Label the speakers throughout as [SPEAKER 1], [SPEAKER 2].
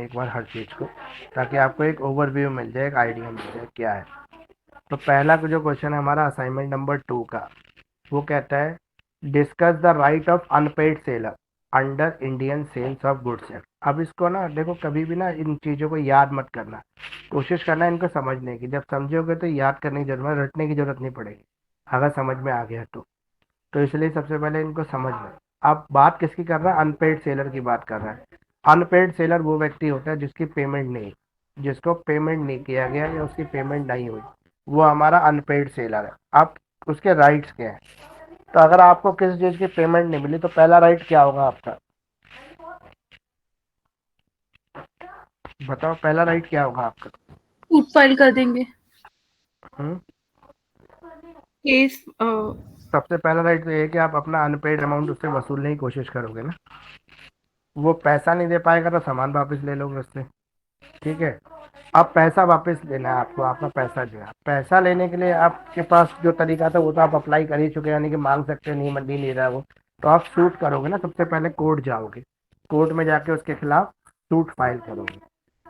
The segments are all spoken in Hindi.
[SPEAKER 1] एक बार हर चीज़ को, ताकि आपको एक ओवरव्यू मिल जाए, एक आइडिया मिल जाए क्या है। तो पहला जो क्वेश्चन है हमारा असाइनमेंट नंबर 2 का, वो कहता है discuss the right of unpaid seller under Indian sales of goods act. अब इसको ना देखो, कभी भी ना इन चीज़ों को याद मत करना, कोशिश करना इनको समझने की। जब समझोगे तो याद करने की जरूरत, रटने की जरूरत नहीं पड़ेगी अगर समझ में आ गया तो इसलिए सबसे पहले इनको समझ लो। अब बात किसकी कर रहा है? अनपेड सेलर की बात कर रहा है। अनपेड सेलर वो व्यक्ति होता है जिसकी पेमेंट नहीं, जिसको पेमेंट नहीं किया गया या उसकी पेमेंट नहीं हुई, वो हमारा अनपेड सेलर है। अब उसके राइट्स क्या है? तो अगर आपको किसी चीज़ की पेमेंट नहीं मिली तो पहला राइट क्या होगा आपका? बताओ, पहला राइट क्या होगा आपका?
[SPEAKER 2] सूट फाइल कर देंगे।
[SPEAKER 1] हम्म
[SPEAKER 2] केस
[SPEAKER 1] सबसे पहला राइट तो ये है कि आप अपना अनपेड अमाउंट उससे वसूलने की कोशिश करोगे ना। वो पैसा नहीं दे पाएगा तो सामान वापस ले लोगे उससे, ठीक है। अब पैसा वापस लेना है आपको, आपका पैसा जो है, पैसा लेने के लिए आपके पास जो तरीका था वो तो आप अप्लाई कर ही चुके हैं, यानी कि मांग सकते हैं, नहीं मंडी नहीं रहा वो। तो आप सूट करोगे ना, सबसे पहले कोर्ट जाओगे, कोर्ट में जाके उसके खिलाफ सूट फाइल करोगे।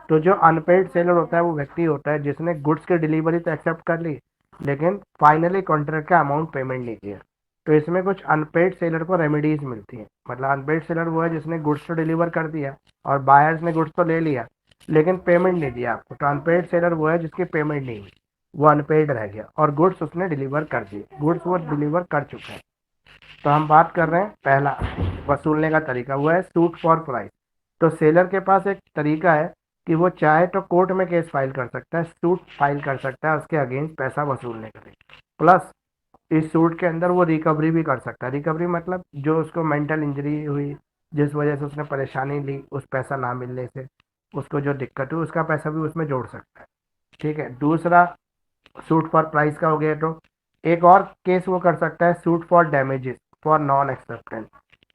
[SPEAKER 1] तो जो अनपेड सेलर होता है वो व्यक्ति होता है जिसने गुड्स की डिलीवरी तो एक्सेप्ट कर ली, लेकिन फाइनली कॉन्ट्रैक्ट का अमाउंट पेमेंट नहीं किया। तो इसमें कुछ अनपेड सेलर को रेमेडीज मिलती है। मतलब अनपेड सेलर वो है जिसने गुड्स तो डिलीवर कर दिया और बायर्स ने गुड्स तो ले लिया, लेकिन पेमेंट नहीं दिया आपको। तो अनपेड सेलर वो है जिसकी पेमेंट नहीं हुई, वो अनपेड रह गया और गुड्स उसने डिलीवर कर दिए, गुड्स वो डिलीवर कर चुका है। तो हम बात कर रहे हैं पहला वसूलने का तरीका, वो है सूट फॉर प्राइस। तो सेलर के पास एक तरीका है कि वो चाहे तो कोर्ट में केस फाइल कर सकता है, सूट फाइल कर सकता है उसके अगेंस्ट पैसा वसूलने के लिए। प्लस इस सूट के अंदर वो रिकवरी भी कर सकता है। रिकवरी मतलब जो उसको मेंटल इंजरी हुई, जिस वजह से उसने परेशानी ली उस पैसा ना मिलने से, उसको जो दिक्कत हुई उसका पैसा भी उसमें जोड़ सकता है, ठीक है। दूसरा सूट फॉर प्राइस का हो गया। तो एक और केस वो कर सकता है, suit for damages for non acceptance.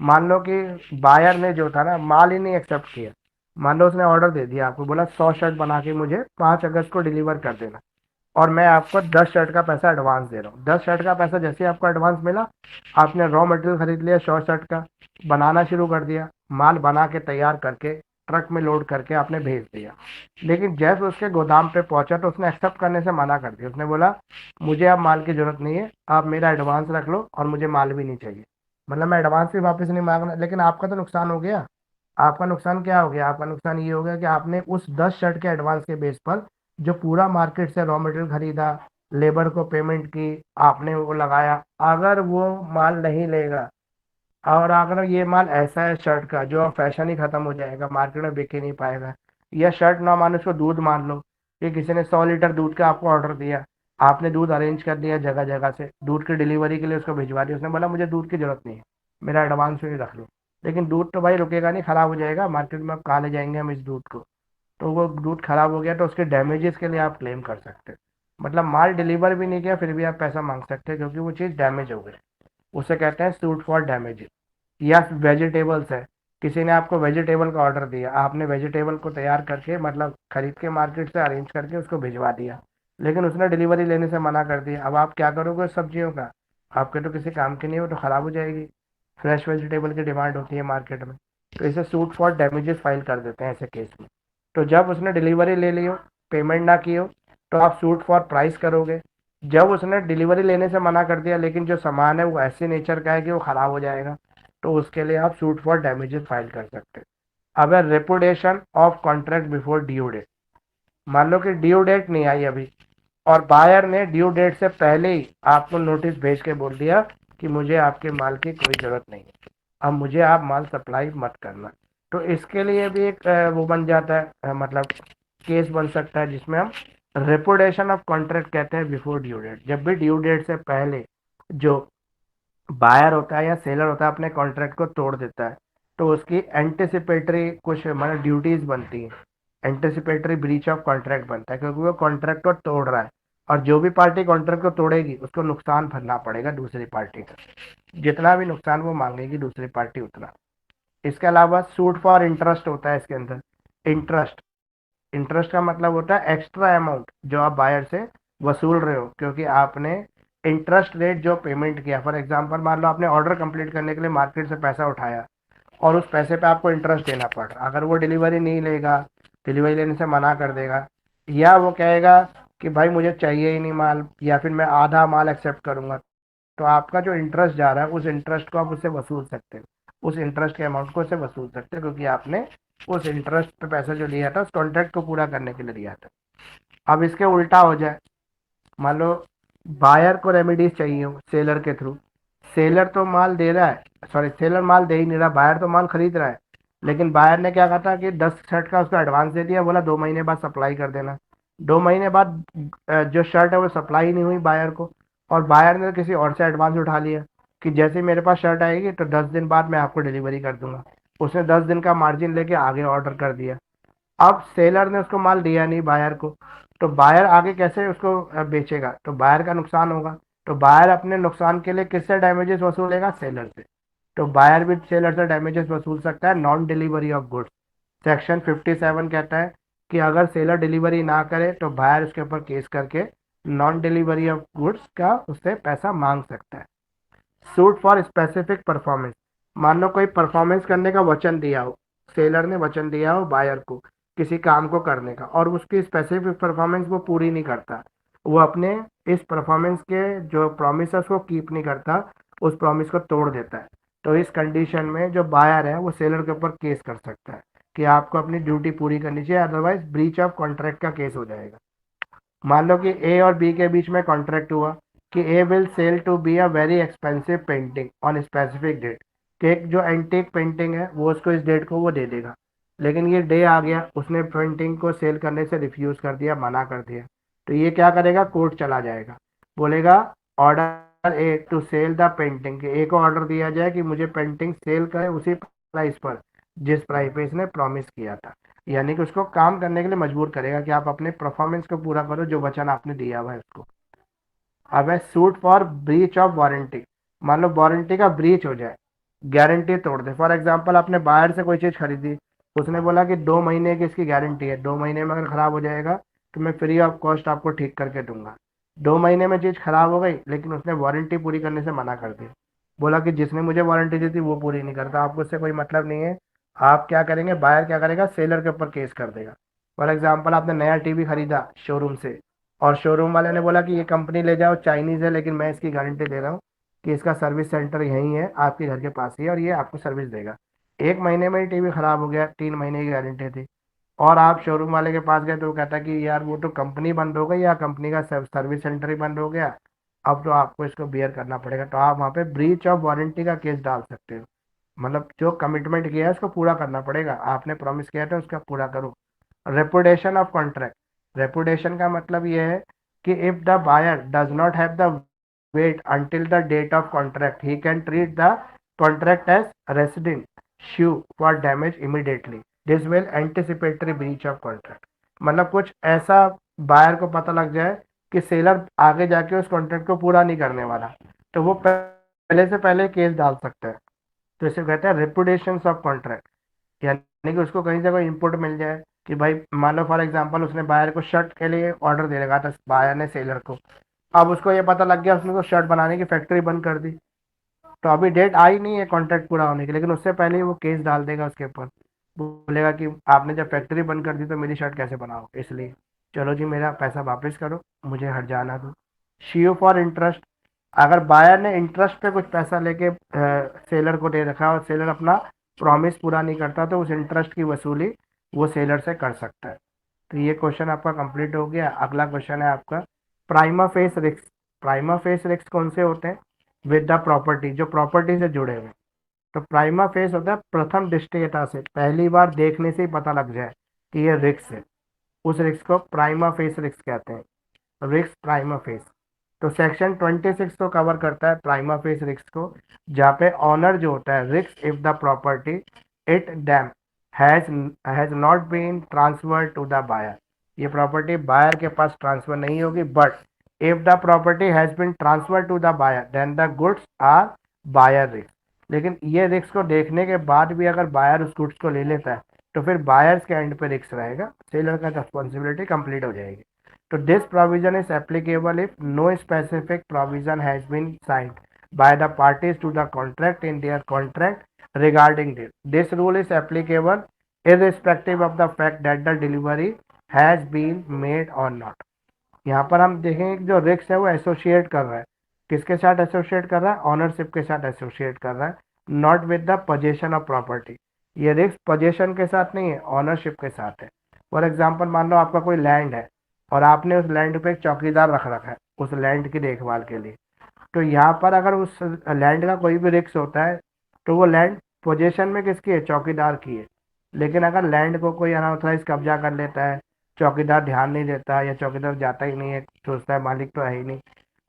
[SPEAKER 1] मान लो कि बायर ने जो था ना माल ही नहीं एक्सेप्ट किया। मान लो उसने ऑर्डर दे दिया, आपको बोला 100 शर्ट बना के मुझे 5 अगस्त को डिलीवर कर देना, और मैं आपको 10 शर्ट का पैसा एडवांस दे रहा हूँ। 10 शर्ट का पैसा जैसे ही आपको एडवांस मिला, आपने रॉ मटेरियल खरीद लिया 100 शर्ट का, बनाना शुरू कर दिया, माल बना के तैयार करके ट्रक में लोड करके आपने भेज दिया। लेकिन जैसे उसके गोदाम पे पहुंचा तो उसने एक्सेप्ट करने से मना कर दिया। उसने बोला मुझे अब माल की जरूरत नहीं है, आप मेरा एडवांस रख लो और मुझे माल भी नहीं चाहिए। मतलब मैं एडवांस भी वापस नहीं मांगना, लेकिन आपका तो नुकसान हो गया। आपका नुकसान क्या हो गया? आपका नुकसान ये हो गया कि आपने उस 10 शर्ट के एडवांस के बेस पर जो पूरा मार्केट से रॉ मटेरियल खरीदा, लेबर को पेमेंट की, आपने वो लगाया, अगर वो माल नहीं लेगा और अगर ये माल ऐसा है शर्ट का जो फैशन ही खत्म हो जाएगा, मार्केट में बिक ही नहीं पाएगा, या शर्ट ना मान उसको दूध मान लो कि किसी ने 100 लीटर दूध का आपको ऑर्डर दिया, आपने दूध अरेंज कर दिया जगह जगह से, दूध की डिलीवरी के लिए उसको भिजवा दिया, उसने बोला मुझे दूध की जरूरत नहीं है, मेरा एडवांस ही रख लो। लेकिन दूध तो भाई रुकेगा नहीं, खराब हो जाएगा, मार्केट में अब कहाँ ले जाएंगे हम इस दूध को। तो वो दूध खराब हो गया तो उसके डैमेजेस के लिए आप क्लेम कर सकते हैं। मतलब माल डिलीवर भी नहीं किया फिर भी आप पैसा मांग सकते हैं क्योंकि वो चीज़ डैमेज हो गई। उसे कहते हैं सूट फॉर डैमेज। या वेजिटेबल्स है, किसी ने आपको वेजिटेबल का ऑर्डर दिया, आपने वेजिटेबल को तैयार करके मतलब खरीद के मार्केट से अरेंज करके उसको भिजवा दिया, लेकिन उसने डिलीवरी लेने से मना कर दिया। अब आप क्या करोगे उस सब्जियों का? आपके तो किसी काम की नहीं, हो तो ख़राब हो जाएगी। फ्रेश वेजिटेबल की डिमांड होती है मार्केट में, तो इसे सूट फॉर डैमेजेस फाइल कर देते हैं ऐसे केस में। तो जब उसने डिलीवरी ले ली हो, पेमेंट ना की हो, तो आप सूट फॉर प्राइस करोगे। जब उसने डिलीवरी लेने से मना कर दिया लेकिन जो सामान है वो ऐसे नेचर का है कि वो ख़राब हो जाएगा, तो उसके लिए आप सूट फॉर डैमेजेस फाइल कर सकते हैं। अब है repudiation of contract before due date. मान लो कि ड्यू डेट नहीं आई अभी और बायर ने ड्यू डेट से पहले ही आपको नोटिस भेज के बोल दिया कि मुझे आपके माल की कोई ज़रूरत नहीं है, अब मुझे आप माल सप्लाई मत करना। तो इसके लिए भी एक वो बन जाता है, मतलब केस बन सकता है जिसमें हम रेपुडेशन ऑफ कॉन्ट्रैक्ट कहते हैं बिफोर ड्यू डेट। जब भी ड्यू डेट से पहले जो बायर होता है या सेलर होता है अपने कॉन्ट्रैक्ट को तोड़ देता है, तो उसकी एंटिसिपेटरी कुछ मतलब ड्यूटीज बनती हैं, एंटिसिपेटरी ब्रीच ऑफ कॉन्ट्रैक्ट बनता है, क्योंकि वो कॉन्ट्रैक्ट को तोड़ रहा है और जो भी पार्टी कॉन्ट्रैक्ट को तोड़ेगी उसको नुकसान भरना पड़ेगा दूसरी पार्टी का, जितना भी नुकसान वो मांगेगी दूसरी पार्टी उतना। इसके अलावा सूट फॉर इंटरेस्ट होता है इसके अंदर। इंटरेस्ट, इंटरेस्ट का मतलब होता है एक्स्ट्रा अमाउंट जो आप बायर से वसूल रहे हो क्योंकि आपने इंटरेस्ट रेट जो पेमेंट किया। फॉर एग्जांपल मान लो आपने ऑर्डर कंप्लीट करने के लिए मार्केट से पैसा उठाया और उस पैसे पे आपको इंटरेस्ट देना पड़ रहा, अगर वो डिलीवरी नहीं लेगा डिलीवरी लेने से मना कर देगा, या वो कहेगा कि भाई मुझे चाहिए ही नहीं माल, या फिर मैं आधा माल एक्सेप्ट करूंगा। तो आपका जो इंटरेस्ट जा रहा है उस इंटरेस्ट को आप उससे वसूल सकते हो, उस इंटरेस्ट के अमाउंट को उससे वसूल सकते हो, क्योंकि आपने उस इंटरेस्ट पे पैसा जो लिया था उस कॉन्ट्रैक्ट को पूरा करने के लिए लिया था। अब इसके उल्टा हो जाए, मान लो बायर को रेमेडीज चाहिए हो सेलर के थ्रू, सेलर तो माल दे रहा है, सॉरी सेलर माल दे ही नहीं रहा, बायर तो माल खरीद रहा है, लेकिन बायर ने क्या कहा था कि 10 शर्ट का उसको एडवांस दे दिया, बोला 2 महीने बाद सप्लाई कर देना। 2 महीने बाद जो शर्ट है वो सप्लाई नहीं हुई बायर को, और बायर ने किसी और से एडवांस उठा लिया कि जैसे ही मेरे पास शर्ट आएगी तो 10 दिन बाद मैं आपको डिलीवरी कर दूंगा। उसने 10 दिन का मार्जिन लेके आगे ऑर्डर कर दिया। अब सेलर ने उसको माल दिया नहीं बायर को, तो बायर आगे कैसे उसको बेचेगा, तो बायर का नुकसान होगा। तो बायर अपने नुकसान के लिए किससे डैमेजेस वसूलेगा, सेलर से। तो बायर भी सेलर से डैमेजेस वसूल सकता है, non delivery of goods. Section 57 कहता है कि अगर सेलर डिलीवरी ना करे तो बायर उसके ऊपर केस करके नॉन डिलीवरी ऑफ गुड्स का उससे पैसा मांग सकता है। सूट फॉर स्पेसिफिक परफॉर्मेंस, मान लो कोई परफॉर्मेंस करने का वचन दिया हो, सेलर ने वचन दिया हो बायर को किसी काम को करने का, और उसकी स्पेसिफिक परफॉर्मेंस वो पूरी नहीं करता, वो अपने इस परफॉर्मेंस के जो प्रॉमिस है उसको कीप नहीं करता, उस प्रॉमिस को तोड़ देता है, तो इस कंडीशन में जो बायर है वो सेलर के ऊपर केस कर सकता है कि आपको अपनी ड्यूटी पूरी करनी चाहिए, अदरवाइज ब्रीच ऑफ कॉन्ट्रैक्ट का केस हो जाएगा। मान लो कि ए और बी के बीच में कॉन्ट्रैक्ट हुआ कि A will sell to B a very expensive painting on specific date, कि एक जो एंटीक पेंटिंग है वो उसको इस डेट को वो दे देगा, लेकिन ये डे आ गया, उसने पेंटिंग को सेल करने से रिफ्यूज कर दिया, मना कर दिया, तो ये क्या करेगा, कोर्ट चला जाएगा, बोलेगा order A to sell the painting, A को ऑर्डर दिया जाए कि मुझे पेंटिंग सेल करे उसी प्राइस पर जिस प्राइस पे इसने प्रॉमिस किया था, यानी कि उसको काम करने के लिए मजबूर करेगा कि आप अपने परफॉर्मेंस को पूरा करो जो वचन आपने दिया हुआ है उसको। अब है suit for breach of warranty, मान लो वारंटी का ब्रीच हो जाए, गारंटी तोड़ दे, फॉर एग्जांपल आपने बाहर से कोई चीज़ खरीदी, उसने बोला कि 2 महीने की इसकी गारंटी है, 2 महीने में अगर ख़राब हो जाएगा तो मैं फ्री ऑफ कॉस्ट आपको ठीक करके दूंगा। 2 महीने में चीज़ खराब हो गई, लेकिन उसने वारंटी पूरी करने से मना कर दिया, बोला कि जिसने मुझे वारंटी दी थी वो पूरी नहीं करता, आपको उससे कोई मतलब नहीं है। आप क्या करेंगे, बायर क्या करेगा, सेलर के ऊपर केस कर देगा। फॉर एग्जाम्पल आपने नया टीवी खरीदा शोरूम से, और शोरूम वाले ने बोला कि ये कंपनी ले जाओ, चाइनीज़ है, लेकिन मैं इसकी गारंटी दे रहा हूँ कि इसका सर्विस सेंटर यहीं है आपके घर के पास ही है और ये आपको सर्विस देगा। 1 महीने में ही टीवी खराब हो गया, 3 महीने की गारंटी थी, और आप शोरूम वाले के पास गए तो वो कहता कि यार वो तो कंपनी बंद हो गई या कंपनी का सर्विस सेंटर ही बंद हो गया, अब तो आपको इसको बियर करना पड़ेगा, तो आप वहाँ पे ब्रीच ऑफ वारंटी का केस डाल सकते हो। मतलब जो कमिटमेंट किया है उसको पूरा करना पड़ेगा, आपने प्रॉमिस किया था उसका पूरा करो। रेपुटेशन ऑफ कॉन्ट्रैक्ट, रेपुटेशन का मतलब ये है कि if the buyer does not have the wait until the date of contract, he can treat the contract as resident, sue for damage immediately, this will anticipatory breach of contract। मतलब कुछ ऐसा बायर को पता लग जाए कि सेलर आगे जाके उस कॉन्ट्रैक्ट को पूरा नहीं करने वाला, तो वो पहले से पहले केस डाल सकता है, तो इसे कहते हैं रेपुटेशन ऑफ कॉन्ट्रैक्ट। यानी कि उसको कहीं से कोई इनपुट मिल जाए कि भाई मान लो फॉर एग्जांपल उसने बायर को शर्ट के लिए ऑर्डर दे रखा था बायर ने सेलर को, अब उसको ये पता लग गया, उसने तो शर्ट बनाने की फैक्ट्री बंद कर दी, तो अभी डेट आई नहीं है कॉन्ट्रैक्ट पूरा होने की, लेकिन उससे पहले ही वो केस डाल देगा उसके ऊपर, बोलेगा कि आपने जब फैक्ट्री बंद कर दी तो मेरी शर्ट कैसे बनाओ, इसलिए चलो जी मेरा पैसा वापस करो, मुझे हट जाना दो। शियो फॉर इंटरेस्ट, अगर बायर ने इंटरेस्ट पे कुछ पैसा लेके सेलर को दे रखा है और सेलर अपना प्रॉमिस पूरा नहीं करता, तो उस इंटरेस्ट की वसूली वो सेलर से कर सकता है। तो ये क्वेश्चन आपका कंप्लीट हो गया। अगला क्वेश्चन है आपका prima face risk. Prima face risk कौन से होते हैं, विद द प्रॉपर्टी, जो प्रॉपर्टी से जुड़े हुए। तो प्राइमा फेस होता है प्रथम दृष्टया से, पहली बार देखने से ही पता लग जाए कि ये रिस्क है, उस रिस्क को प्राइमा फेस रिस्क कहते हैं, रिस्क प्राइमा फेस। तो सेक्शन 26 को कवर करता है प्राइमा फेस रिस्क को, जहाँ पे ऑनर जो होता है risk if the property it damn has not been transferred to the buyer, ये प्रॉपर्टी बायर के पास ट्रांसफर नहीं होगी, but if the property has been transfer to the buyer then the goods are buyer risk. लेकिन ये रिस्क को देखने के बाद भी अगर बायर उस गुड्स को ले लेता है तो फिर बायर्स के एंड पे रिस्क रहेगा, सेलर का रिस्पॉन्सिबिलिटी कंप्लीट हो जाएगी। तो this provision is applicable if no specific provision has been signed by the parties to the contract in their contract regarding this. This rule is applicable irrespective of the fact that the delivery has been made or not। यहाँ पर हम देखेंगे कि जो रिस्क है वो एसोसिएट कर रहा है, किसके साथ एसोसिएट कर रहा है, ऑनरशिप के साथ एसोसिएट कर रहा है, not with the possession of property. ये रिस्क पोजेशन के साथ नहीं है, ऑनरशिप के साथ है। फॉर एग्जाम्पल मान लो आपका कोई लैंड है और आपने उस लैंड पे एक चौकीदार रख रखा है उस लैंड की देखभाल के लिए। तो यहाँ पर अगर उस लैंड का कोई भी रिस्क होता है तो वो लैंड पोजेशन में किसकी है, चौकीदार की है। लेकिन अगर लैंड को कोई अनऑथराइज कब्जा कर लेता है, चौकीदार ध्यान नहीं देता या चौकीदार जाता ही नहीं है, सोचता है मालिक तो है ही नहीं,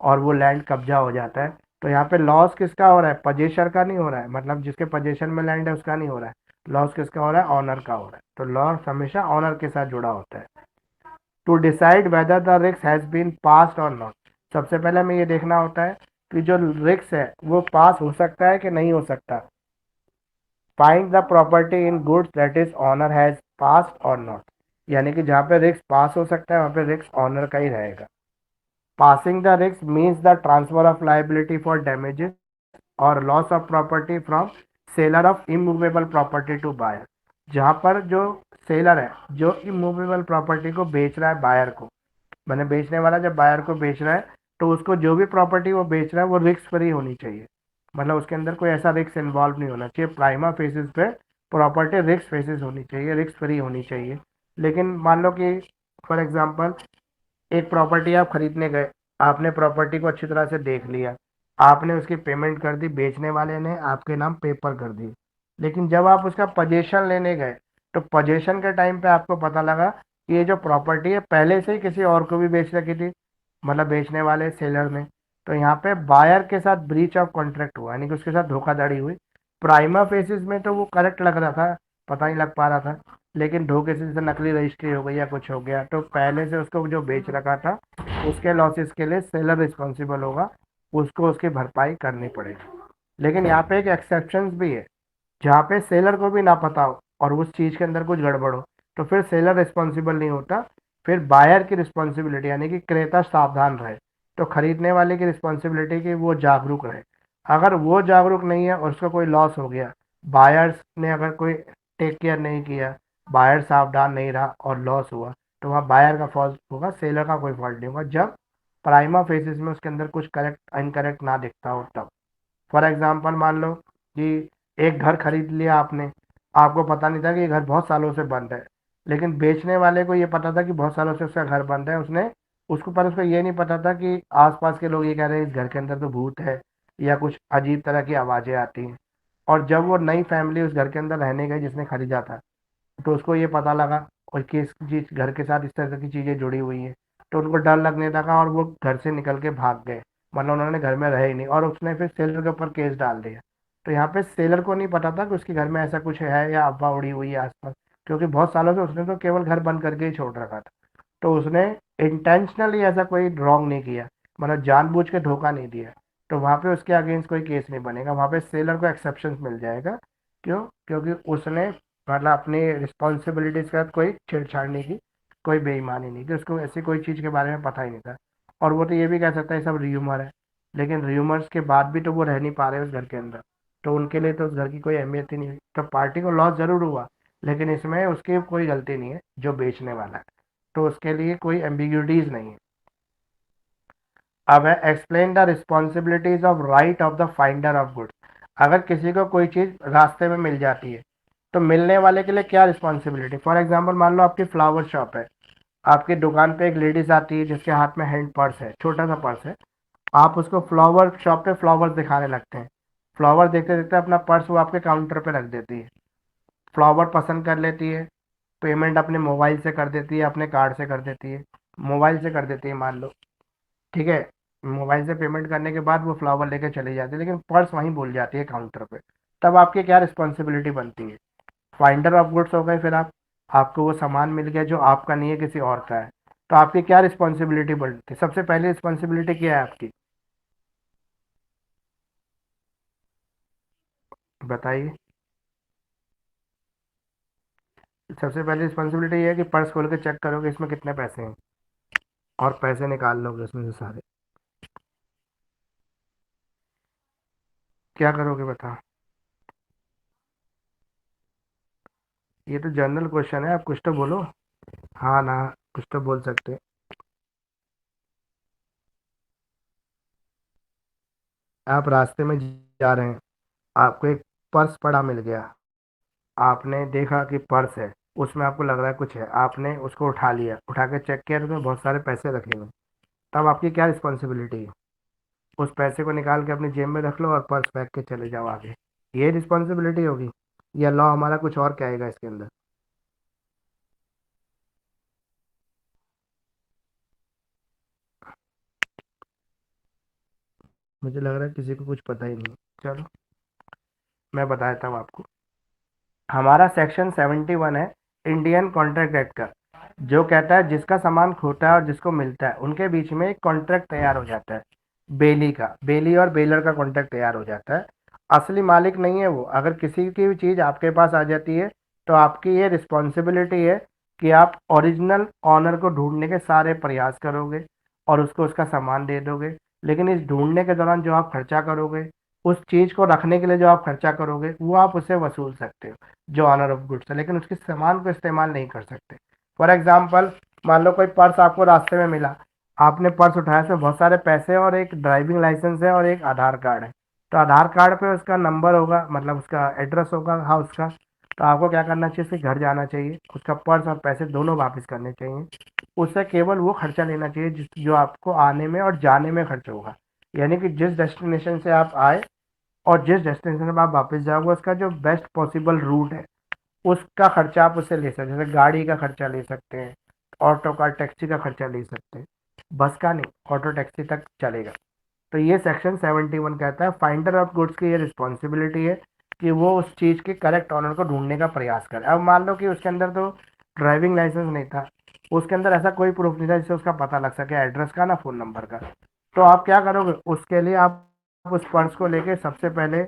[SPEAKER 1] और वो लैंड कब्जा हो जाता है, तो यहाँ पे लॉस किसका हो रहा है, पोजेसर का नहीं हो रहा है, मतलब जिसके पोजेशन में लैंड है उसका नहीं हो रहा है। लॉस किसका हो रहा है, ऑनर का हो रहा है। तो लॉस हमेशा ऑनर के साथ जुड़ा होता है। To decide whether the risk has been passed और नॉट, सबसे पहले हमें ये देखना होता है कि जो रिस्क है वो पास हो सकता है कि नहीं हो सकता। Find the property in goods that is owner has passed और नॉट, यानी कि जहाँ पे रिस्क पास हो सकता है वहाँ पे रिस्क ऑनर का ही रहेगा। Passing the risk means the transfer of liability for damages और loss of property from seller of immovable property to buyer. जहाँ पर जो सेलर है जो इमूवेबल प्रॉपर्टी को बेच रहा है बायर को, मैंने बेचने वाला जब बायर को बेच रहा है तो उसको जो भी प्रॉपर्टी वो बेच रहा है वो रिस्क फ्री होनी चाहिए, मतलब उसके अंदर कोई ऐसा रिस्क इन्वॉल्व नहीं होना चाहिए। प्राइमा फेसिस पे प्रॉपर्टी रिस्क फेसिस होनी चाहिए, रिस्क फ्री होनी चाहिए। लेकिन मान लो कि फॉर एग्जांपल एक प्रॉपर्टी आप खरीदने गए, आपने प्रॉपर्टी को अच्छी तरह से देख लिया, आपने उसकी पेमेंट कर दी, बेचने वाले ने आपके नाम पेपर कर दी, लेकिन जब आप उसका पोजेशन लेने गए तो पोजेशन के टाइम पे आपको पता लगा कि ये जो प्रॉपर्टी है पहले से ही किसी और को भी बेच रखी थी, मतलब बेचने वाले सेलर ने। तो यहाँ पे बायर के साथ ब्रीच ऑफ कॉन्ट्रैक्ट हुआ, यानी कि उसके साथ धोखाधड़ी हुई। प्राइमा फेसिस में तो वो करेक्ट लग रहा था, पता नहीं लग पा रहा था, लेकिन धोखे से जैसे नकली रजिस्ट्री हो गई या कुछ हो गया तो पहले से उसको जो बेच रखा था उसके लॉसेस के लिए सेलर रिस्पॉन्सिबल होगा, उसको उसकी भरपाई करनी पड़ेगी। लेकिन यहाँ पे एक एक्सेप्शन भी है, जहाँ पे सेलर को भी ना पता हो और उस चीज़ के अंदर कुछ गड़बड़ हो तो फिर सेलर रिस्पॉन्सिबल नहीं होता, फिर बायर की रिस्पॉन्सिबिलिटी, यानी कि क्रेता सावधान रहे, तो खरीदने वाले की रिस्पॉन्सिबिलिटी कि वो जागरूक रहे। अगर वो जागरूक नहीं है और उसका कोई लॉस हो गया, बायर्स ने अगर कोई टेक केयर नहीं किया, बायर सावधान नहीं रहा और लॉस हुआ, तो वहाँ बायर का फॉल्ट होगा, सेलर का कोई फॉल्ट नहीं होगा, जब प्राइमा फेसिस में उसके अंदर कुछ करेक्ट इनकरेक्ट ना दिखता हो तब। फॉर एग्जाम्पल मान लो कि एक घर खरीद लिया आपने, आपको पता नहीं था कि ये घर बहुत सालों से बंद है, लेकिन बेचने वाले को ये पता था कि बहुत सालों से उसका घर बंद है, उसने उसको पर उसको ये नहीं पता था कि आसपास के लोग ये कह रहे हैं इस घर के अंदर तो भूत है या कुछ अजीब तरह की आवाज़ें आती हैं। और जब वो नई फैमिली उस घर के अंदर रहने गई जिसने खरीदा था, तो उसको ये पता लगा और कि इस जिस घर के साथ इस तरह की चीज़ें जुड़ी हुई हैं, तो उनको डर लगने लगा और वो घर से निकल के भाग गए, मतलब उन्होंने घर में रहे ही नहीं और उसने फिर सेलर के ऊपर केस डाल दिया। तो यहाँ पे सेलर को नहीं पता था कि उसके घर में ऐसा कुछ है या अफवाह उड़ी हुई है आसपास, क्योंकि बहुत सालों से उसने तो केवल घर बंद करके ही छोड़ रखा था। तो उसने इंटेंशनली ऐसा कोई रॉन्ग नहीं किया, मतलब जानबूझ के धोखा नहीं दिया, तो वहाँ पे उसके अगेंस्ट कोई केस नहीं बनेगा, वहाँ पे सेलर को एक्सेप्शन मिल जाएगा। क्यों, क्योंकि उसने मतलब अपनी रिस्पॉन्सिबिलिटीज के साथ कोई छेड़छाड़ नहीं की, कोई बेईमानी नहीं की, उसको ऐसी कोई चीज़ के बारे में पता ही नहीं था। और वो तो ये भी कह सकता है सब र्यूमर है, लेकिन र्यूमर्स के बाद भी तो वो रह नहीं पा रहे उस घर के अंदर, तो उनके लिए तो उस घर की कोई अहमियत ही नहीं हुई, तो पार्टी को लॉस जरूर हुआ, लेकिन इसमें उसकी कोई गलती नहीं है जो बेचने वाला है, तो उसके लिए कोई एम्बिग्यूटीज नहीं है। अब है explain the responsibilities of right of the finder of goods. अगर किसी को कोई चीज़ रास्ते में मिल जाती है तो मिलने वाले के लिए क्या रिस्पॉन्सिबिलिटी। फॉर एग्जाम्पल मान लो आपकी फ्लावर शॉप है, आपकी दुकान पे एक लेडीज आती है जिसके हाथ में हैंड पर्स है, छोटा सा पर्स है, आप उसको फ्लावर शॉप पे फ्लावर्स दिखाने लगते हैं, फ्लावर देखते देखते अपना पर्स वो आपके काउंटर पे रख देती है, फ्लावर पसंद कर लेती है, पेमेंट अपने मोबाइल से कर देती है, अपने कार्ड से कर देती है, मोबाइल से कर देती है मान लो, ठीक है, मोबाइल से पेमेंट करने के बाद वो फ्लावर लेके चली जाती है, लेकिन पर्स वहीं भूल जाती है काउंटर पे, तब आपकी क्या रिस्पॉन्सिबिलिटी बनती है, फाइंडर ऑफ गुड्स हो गए फिर आप, आपको वो सामान मिल गया जो आपका नहीं है किसी और का है, तो आपकी क्या रिस्पॉन्सिबिलिटी बनती है, सबसे पहली रिस्पॉन्सिबिलिटी क्या है आपकी, बताइए। सबसे पहली रिस्पॉन्सिबिलिटी ये है कि पर्स खोल के चेक करोगे इसमें कितने पैसे हैं और पैसे निकाल लोगे उसमें से सारे। क्या करोगे बताओ। ये तो जनरल क्वेश्चन है, आप कुछ तो बोलो। हाँ ना, कुछ तो बोल सकते हैं। आप रास्ते में जा रहे हैं, आपको एक पर्स पड़ा मिल गया, आपने देखा कि पर्स है, उसमें आपको लग रहा है कुछ है, आपने उसको उठा लिया, उठा के चेक किया तो उसमें बहुत सारे पैसे रखे हुए। तब आपकी क्या रिस्पॉन्सिबिलिटी है? उस पैसे को निकाल के अपनी जेब में रख लो और पर्स फेंक के चले जाओ आगे। ये रिस्पॉन्सिबिलिटी होगी, या लॉ हमारा कुछ और कहेगा इसके अंदर? मुझे लग रहा है किसी को कुछ पता ही नहीं। चलो, मैं बताता हूँ आपको। हमारा सेक्शन 71 है इंडियन कॉन्ट्रैक्ट एक्ट का, जो कहता है जिसका सामान खोता है और जिसको मिलता है उनके बीच में एक कॉन्ट्रैक्ट तैयार हो जाता है। बेली का, बेली और बेलर का कॉन्ट्रैक्ट तैयार हो जाता है। असली मालिक नहीं है वो। अगर किसी की भी चीज़ आपके पास आ जाती है तो आपकी ये रिस्पॉन्सिबिलिटी है कि आप ओरिजिनल ऑनर को ढूंढने के सारे प्रयास करोगे और उसको उसका सामान दे दोगे। लेकिन इस ढूंढने के दौरान जो आप खर्चा करोगे, उस चीज़ को रखने के लिए जो आप खर्चा करोगे, वो आप उसे वसूल सकते हो, जो ऑनर ऑफ गुड्स है, लेकिन उसके सामान को इस्तेमाल नहीं कर सकते। फॉर एग्जाम्पल, मान लो कोई पर्स आपको रास्ते में मिला, आपने पर्स उठाया, उसमें बहुत सारे पैसे और एक ड्राइविंग लाइसेंस है और एक आधार कार्ड है। तो आधार कार्ड पे उसका नंबर होगा, मतलब उसका एड्रेस होगा हाउस का। तो आपको क्या करना चाहिए, उसके घर जाना चाहिए, उसका पर्स और पैसे दोनों वापस करने चाहिए। उससे केवल वो खर्चा लेना चाहिए जो आपको आने में और जाने में खर्च होगा। यानी कि जिस डेस्टिनेशन से आप आए और जिस डेस्टिनेशन में आप वापस जाओगे, उसका जो बेस्ट पॉसिबल रूट है, उसका खर्चा आप उससे ले सकते हैं। जैसे गाड़ी का खर्चा ले सकते हैं, ऑटो का, टैक्सी का खर्चा ले सकते हैं। बस का नहीं, ऑटो टैक्सी तक चलेगा। तो ये सेक्शन 71 कहता है फाइंडर ऑफ गुड्स की ये रिस्पॉन्सिबिलिटी है कि वो उस चीज़ के करेक्ट ऑनर को ढूंढने का प्रयास करे। अब मान लो कि उसके अंदर तो ड्राइविंग लाइसेंस नहीं था, उसके अंदर ऐसा कोई प्रूफ नहीं था जिससे उसका पता लग सके, एड्रेस का ना फ़ोन नंबर का। तो आप क्या करोगे उसके लिए? आप उस पर्स को लेके सबसे पहले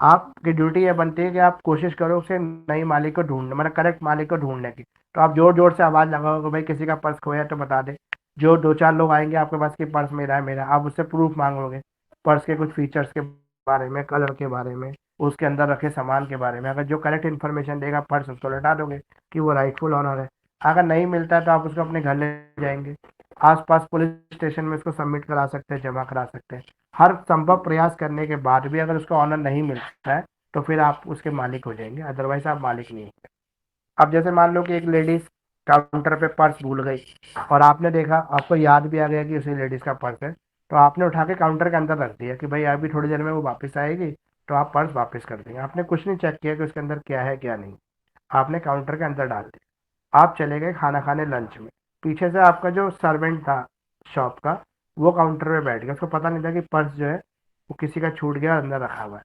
[SPEAKER 1] आपकी ड्यूटी ये बनती है कि आप कोशिश करो उसे नई मालिक को ढूंढने, मतलब करेक्ट मालिक को ढूंढने की। तो आप जोर जोर से आवाज़ लगाओगे, भाई किसी का पर्स खोया तो बता दे। जो दो चार लोग आएंगे आपके पास कि पर्स मेरा है मेरा, आप उससे प्रूफ मांगोगे, पर्स के कुछ फीचर्स के बारे में, कलर के बारे में, उसके अंदर रखे सामान के बारे में। अगर जो करेक्ट इन्फॉर्मेशन देगा, पर्स उसको लौटा दोगे कि वो राइटफुल ऑनर है। अगर नहीं मिलता है तो आप उसको अपने घर ले जाएंगे, आसपास पुलिस स्टेशन में उसको सबमिट करा सकते हैं, जमा करा सकते हैं। हर संभव प्रयास करने के बाद भी अगर उसका ऑनर नहीं मिलता है तो फिर आप उसके मालिक हो जाएंगे, अदरवाइज आप मालिक नहीं होंगे। अब जैसे मान लो कि एक लेडीज काउंटर पे पर्स भूल गई और आपने देखा, आपको याद भी आ गया कि उसी लेडीज का पर्स है, तो आपने उठा के काउंटर के अंदर रख दिया कि भाई अभी थोड़ी देर में वो वापस आएगी तो आप पर्स वापस कर देंगे। आपने कुछ नहीं चेक किया कि उसके अंदर क्या है क्या नहीं, आपने काउंटर के अंदर डाल दिया। आप चले गए खाना खाने लंच में, पीछे से आपका जो सर्वेंट था शॉप का, वो काउंटर पे बैठ गया, उसको पता नहीं था कि पर्स जो है वो किसी का छूट गया और अंदर रखा हुआ है।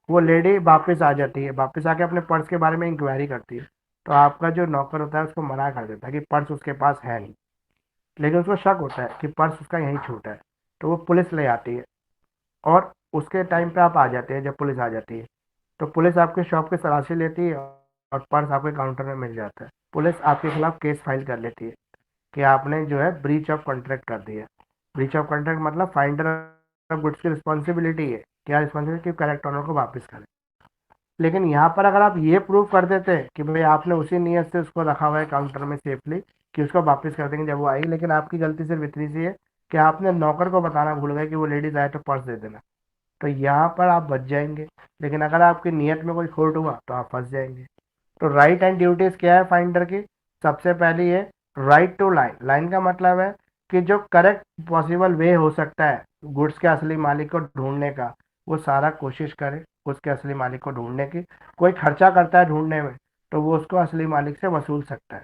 [SPEAKER 1] वो लेडी वापस आ जाती है, वापस आके अपने पर्स के बारे में इंक्वायरी करती है। तो आपका जो नौकर होता है उसको मना कर देता है कि पर्स उसके पास है नहीं, लेकिन उसको शक होता है कि पर्स उसका यहीं छूटा है। तो वो पुलिस ले आती है और उसके टाइम पे आप आ जाते हैं। जब पुलिस आ जाती है तो पुलिस आपके शॉप की तलाशी लेती है और पर्स आपके काउंटर में मिल जाता है। पुलिस आपके खिलाफ केस फाइल कर लेती है कि आपने जो है ब्रीच ऑफ कॉन्ट्रैक्ट कर दिया। ब्रीच ऑफ कॉन्ट्रैक्ट मतलब फाइंडर ऑफ गुड्स की रिस्पॉन्सिबिलिटी है, क्या रिस्पॉन्सिबिलिटी, करेक्ट ऑनर को वापस करें। लेकिन यहाँ पर अगर आप ये प्रूव कर देते कि भाई आपने उसी नियत से उसको रखा हुआ है काउंटर में सेफली कि उसको वापस कर देंगे जब वो आएगी, लेकिन आपकी गलती सिर्फ इतनी सी है कि आपने नौकर को बताना भूल गए कि वो लेडीज आए तो पर्स दे देना, तो यहाँ पर आप बच जाएंगे। लेकिन अगर आपकी नियत में कोई खोट हुआ तो आप फंस जाएंगे। तो राइट एंड ड्यूटीज क्या है फाइंडर की? सबसे पहली है राइट टू लाइन। लाइन का मतलब है कि जो करेक्ट पॉसिबल वे हो सकता है गुड्स के असली मालिक को ढूंढने का, वो सारा कोशिश करे उसके असली मालिक को ढूंढने की। कोई खर्चा करता है ढूंढने में तो वो उसको असली मालिक से वसूल सकता है।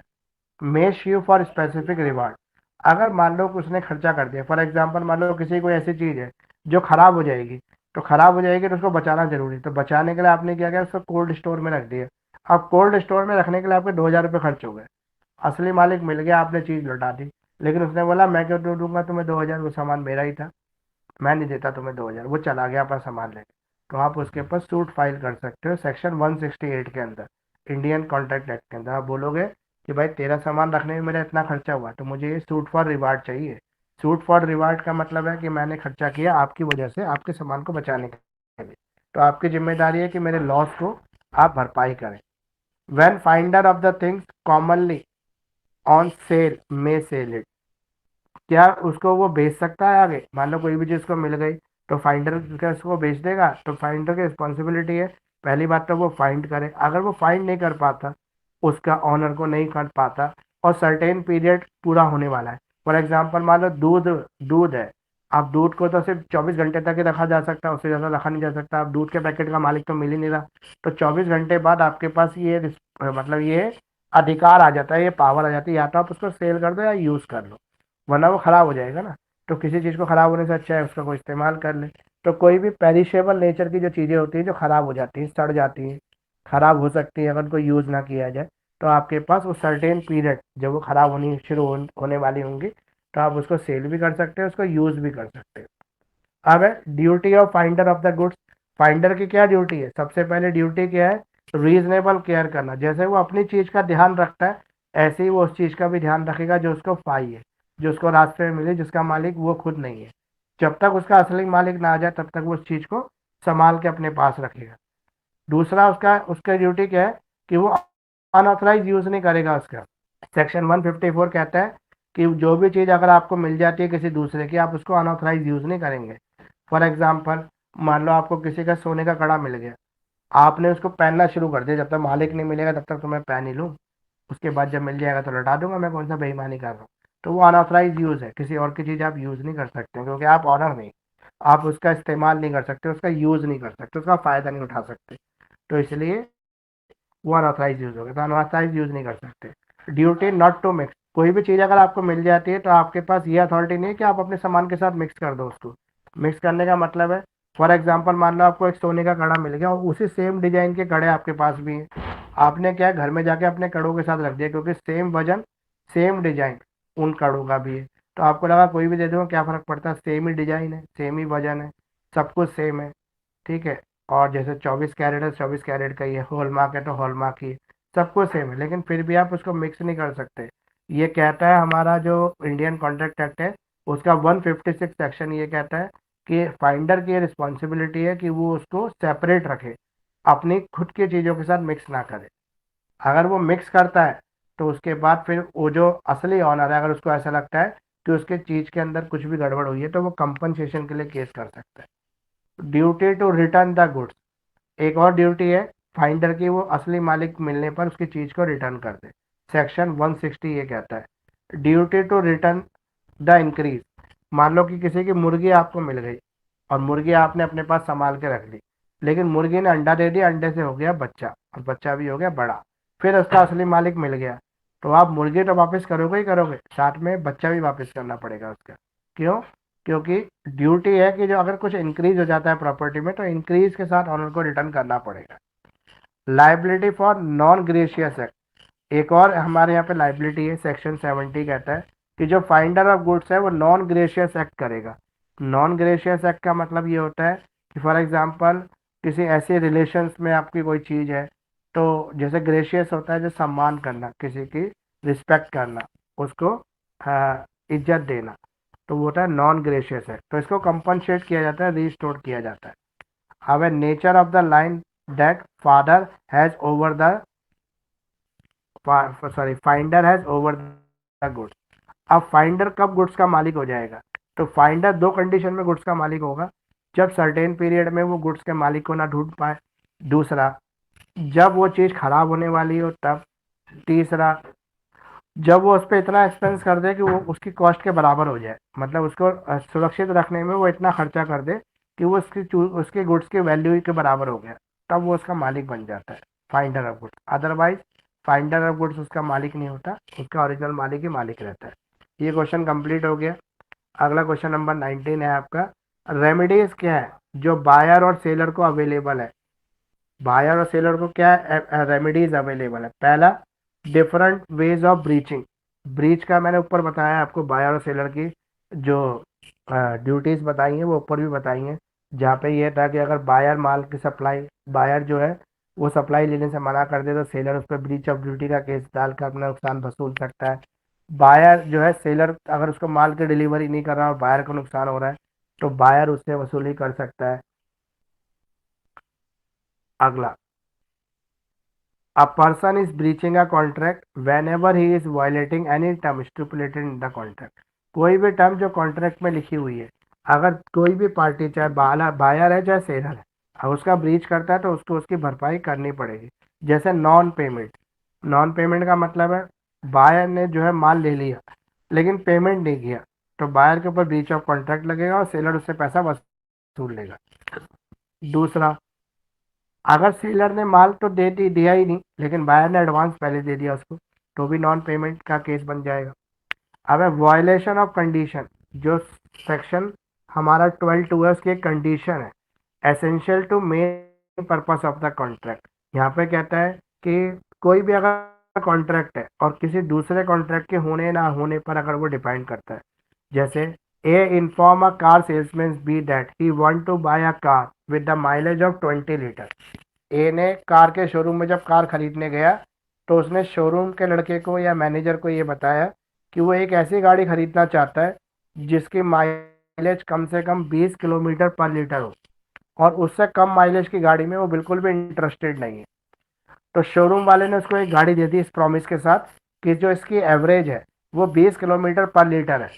[SPEAKER 1] Mesh you for specific reward. अगर मान लो कि उसने खर्चा कर दिया, फॉर एग्जांपल मान लो किसी कोई ऐसी चीज़ है जो खराब हो जाएगी, तो खराब हो जाएगी तो उसको बचाना जरूरी है। तो बचाने के लिए आपने क्या किया, उसको कोल्ड स्टोर में रख दिया। अब कोल्ड स्टोर में रखने के लिए आपके 2,000 रुपये खर्च हो गए। असली मालिक मिल गया, आपने चीज़ लौटा दी, लेकिन उसने बोला मैं क्यों दूंगा तुम्हें 2,000, वो सामान मेरा ही था, मैं नहीं देता तुम्हें 2,000। वो चला गया अपना सामान लेके। तो आप उसके ऊपर सूट फाइल कर सकते हो सेक्शन 168 के अंदर, इंडियन कॉन्ट्रैक्ट एक्ट के अंदर। आप बोलोगे कि भाई तेरा सामान रखने में मेरा इतना खर्चा हुआ तो मुझे ये सूट फॉर रिवार्ड चाहिए। सूट फॉर रिवार्ड का मतलब है कि मैंने खर्चा किया आपकी वजह से आपके सामान को बचाने के लिए, तो आपकी जिम्मेदारी है कि मेरे लॉस को आप भरपाई करें। When finder of the things commonly on sale may sell it, क्या उसको वो बेच सकता है आगे? मान लो कोई भी चीज़ को मिल गई तो फाइंडर क्या उसको बेच देगा? तो फाइंडर की रिस्पॉन्सिबिलिटी है पहली बात तो वो फाइंड करे, अगर वो फाइंड नहीं कर पाता, उसका ऑनर को नहीं कर पाता और सर्टेन पीरियड पूरा होने वाला है, फॉर एग्जाम्पल मान लो दूध दूध है, अब दूध को तो सिर्फ 24 घंटे तक ही रखा जा सकता है, उससे ज़्यादा रखा नहीं जा सकता। अब दूध के पैकेट का मालिक तो मिल ही नहीं रहा, तो 24 घंटे बाद आपके पास ये मतलब ये अधिकार आ जाता है, ये पावर आ जाती है, या तो आप उसको सेल कर दो या यूज़ कर लो, वरना वो खराब हो जाएगा ना। तो किसी चीज़ को खराब होने से अच्छा है उसका कोई इस्तेमाल कर ले। तो कोई भी पेरिशेबल नेचर की जो चीज़ें होती हैं जो खराब हो जाती हैं, सड़ जाती हैं, खराब हो सकती है अगर उनको यूज़ ना किया जाए, तो आपके पास वो सर्टेन पीरियड जब वो खराब होनी शुरू होने वाली होंगी, तो आप उसको सेल भी कर सकते हैं, उसको यूज़ भी कर सकते हैं। अब है duty of finder of the goods. Finder की क्या ड्यूटी है? सबसे पहले ड्यूटी क्या है? रीजनेबल केयर करना। जैसे वो अपनी चीज़ का ध्यान रखता है, ऐसे ही वो उस चीज़ का भी ध्यान रखेगा जो उसको पाई है, जो उसको रास्ते में मिले, जिसका मालिक वो खुद नहीं है। जब तक उसका असली मालिक ना आ जाए तब तक वो उस चीज़ को संभाल के अपने पास रखेगा। दूसरा उसका उसका ड्यूटी क्या है कि वो अनऑथराइज यूज़ नहीं करेगा उसका। सेक्शन 154 कहता है कि जो भी चीज़ अगर आपको मिल जाती है किसी दूसरे की, आप उसको अनऑथराइज यूज़ नहीं करेंगे। फॉर एग्जाम्पल, मान लो आपको किसी का सोने का कड़ा मिल गया, आपने उसको पहनना शुरू कर दिया, जब तक मालिक नहीं मिलेगा तब तक तो मैं पहन ही लूँ, उसके बाद जब मिल जाएगा तो लौटा दूंगा, मैं कौन सा बेईमानी कर रहा हूँ? तो वो अनऑथराइज यूज़ है, किसी और की चीज़ आप यूज़ नहीं कर सकते क्योंकि आप ऑनर नहीं, आप उसका इस्तेमाल नहीं कर सकते, उसका यूज़ नहीं कर सकते, उसका फ़ायदा नहीं उठा सकते, तो इसलिए वो अनऑथराइज यूज़ हो गया, तो अनऑथराइज यूज़ नहीं कर सकते। Duty not to mix. कोई भी चीज़ अगर आपको मिल जाती है तो आपके पास ये अथॉरिटी नहीं है कि आप अपने सामान के साथ मिक्स कर दो उसको। मिक्स करने का मतलब है, फॉर एग्जाम्पल मान लो आपको एक सोने का कड़ा मिल गया और उसी सेम डिजाइन के कड़े आपके पास भी हैं, आपने क्या है घर में जाके अपने कड़ों के साथ रख दिया क्योंकि सेम वजन सेम डिजाइन उन कड़ों का भी है, तो आपको लगा कोई भी दे दूंगा क्या फ़र्क पड़ता है, सेम ही डिजाइन है, सेम ही वजन है, सब कुछ सेम है, ठीक है। और जैसे 24 कैरेट है, 24 कैरेट का ही है, हॉलमार्क है तो हॉलमार्क ही है, सब कुछ सेम है, लेकिन फिर भी आप उसको मिक्स नहीं कर सकते। ये कहता है हमारा जो इंडियन कॉन्ट्रैक्ट एक्ट है, उसका 156 सेक्शन ये कहता है कि फाइंडर की रिस्पॉन्सिबिलिटी है कि वो उसको सेपरेट रखे, अपनी खुद की चीज़ों के साथ मिक्स ना करे। अगर वो मिक्स करता है तो उसके बाद फिर वो जो असली ऑनर है, अगर उसको ऐसा लगता है कि उसके चीज़ के अंदर कुछ भी गड़बड़ हुई है, तो वो कंपनसेशन के लिए केस कर सकता है। Duty to return the goods. एक और ड्यूटी है फाइंडर की, वो असली मालिक मिलने पर उसकी चीज़ को रिटर्न कर दे। सेक्शन 160 ये कहता है duty to return the increase. मान लो कि किसी की मुर्गी आपको मिल गई और मुर्गी आपने अपने पास संभाल के रख ली, लेकिन मुर्गी ने अंडा दे दिया, अंडे से हो गया बच्चा और बच्चा भी हो गया बड़ा, फिर उसका असली मालिक मिल गया, तो आप मुर्गी तो वापस करोगे ही करोगे, साथ में बच्चा भी वापस करना पड़ेगा उसका। क्यों? क्योंकि ड्यूटी है कि जो अगर कुछ इंक्रीज हो जाता है प्रॉपर्टी में तो इंक्रीज के साथ ऑनर को रिटर्न करना पड़ेगा। Liability for non gracious act. एक और हमारे यहाँ पे लाइबिलिटी है, सेक्शन 70 कहता है कि जो फाइंडर ऑफ गुड्स है वो नॉन ग्रेशियस एक्ट करेगा। नॉन ग्रेशियस एक्ट का मतलब ये होता है कि फॉर एग्जांपल किसी ऐसे रिलेशंस में आपकी कोई चीज़ है, तो जैसे ग्रेशियस होता है जो सम्मान करना, किसी की रिस्पेक्ट करना, उसको इज्जत देना, तो वो होता है नॉन ग्रेशियस एक्ट, तो इसको कंपनसेट किया जाता है, रिस्टोर किया जाता है। अब nature of the line that father has over the sorry finder has over the goods. अब फाइंडर कब गुड्स का मालिक हो जाएगा? तो फाइंडर दो कंडीशन में गुड्स का मालिक होगा, जब सर्टेन पीरियड में वो गुड्स के मालिक को ना ढूंढ पाए, दूसरा जब वो चीज़ खराब होने वाली हो तब, तीसरा जब वो उस पर इतना एक्सपेंस कर दे कि वो उसकी कॉस्ट के बराबर हो जाए, मतलब उसको सुरक्षित रखने में वो इतना खर्चा कर दे कि वो उसके गुड्स की वैल्यू के बराबर हो गया, तब वो उसका मालिक बन जाता है, finder of goods. Otherwise finder of goods उसका मालिक नहीं होता, उसका ओरिजिनल मालिक ही मालिक रहता है। ये क्वेश्चन कंप्लीट हो गया। अगला क्वेश्चन नंबर 19 है आपका, रेमेडीज क्या है जो बायर और सेलर को अवेलेबल है? बायर और सेलर को क्या रेमेडीज अवेलेबल है? पहला, different ways of breaching. Breach का मैंने ऊपर बताया आपको, बायर और सेलर की जो ड्यूटीज बताई हैं वो ऊपर भी बताई हैं, जहाँ पे ये था कि अगर बायर माल की सप्लाई, बायर जो है वो सप्लाई लेने से मना कर दे तो सेलर उस पर ब्रीच ऑफ ड्यूटी का केस डालकर अपना नुकसान वसूल सकता है। बायर जो है, सेलर अगर उसको माल की डिलीवरी नहीं कर रहा और बायर को नुकसान हो रहा है तो बायर उससे वसूली कर सकता है। अगला, a person is breaching a contract when ever he is violating any term stipulated in the contract. कोई भी टर्म जो कॉन्ट्रैक्ट में लिखी हुई है, अगर कोई भी पार्टी चाहे बायर है चाहे सेलर है, अगर उसका ब्रीच करता है तो उसको उसकी भरपाई करनी पड़ेगी। जैसे नॉन पेमेंट, नॉन पेमेंट का मतलब है बायर ने जो है माल ले लिया लेकिन पेमेंट नहीं किया, तो बायर के ऊपर ब्रीच ऑफ कॉन्ट्रैक्ट लगेगा और सेलर उससे पैसा वसूल लेगा। दूसरा, अगर सेलर ने माल तो दिया ही नहीं लेकिन बायर ने एडवांस पहले दे दिया उसको, तो भी नॉन पेमेंट का केस बन जाएगा। अब है वायलेशन ऑफ कंडीशन, जो सेक्शन हमारा 12 है उसकी एक कंडीशन है, essential to main purpose of the contract. यहाँ पे कहता है कि कोई भी अगर कॉन्ट्रैक्ट है और किसी दूसरे कॉन्ट्रैक्ट के होने ना होने पर अगर वो डिपेंड करता है, जैसे A inform a car salesman B that he want to buy a car with the mileage of 20 litre. A ने कार के शोरूम में जब कार खरीदने गया तो उसने शोरूम के लड़के को या मैनेजर को ये बताया कि वो एक ऐसी गाड़ी खरीदना चाहता है जिसकी माइलेज कम से कम 20 किलोमीटर पर लीटर हो, और उससे कम माइलेज की गाड़ी में वो बिल्कुल भी इंटरेस्टेड नहीं है। तो शोरूम वाले ने उसको एक गाड़ी दे दी इस प्रॉमिस के साथ कि जो इसकी एवरेज है वो 20 किलोमीटर पर लीटर है,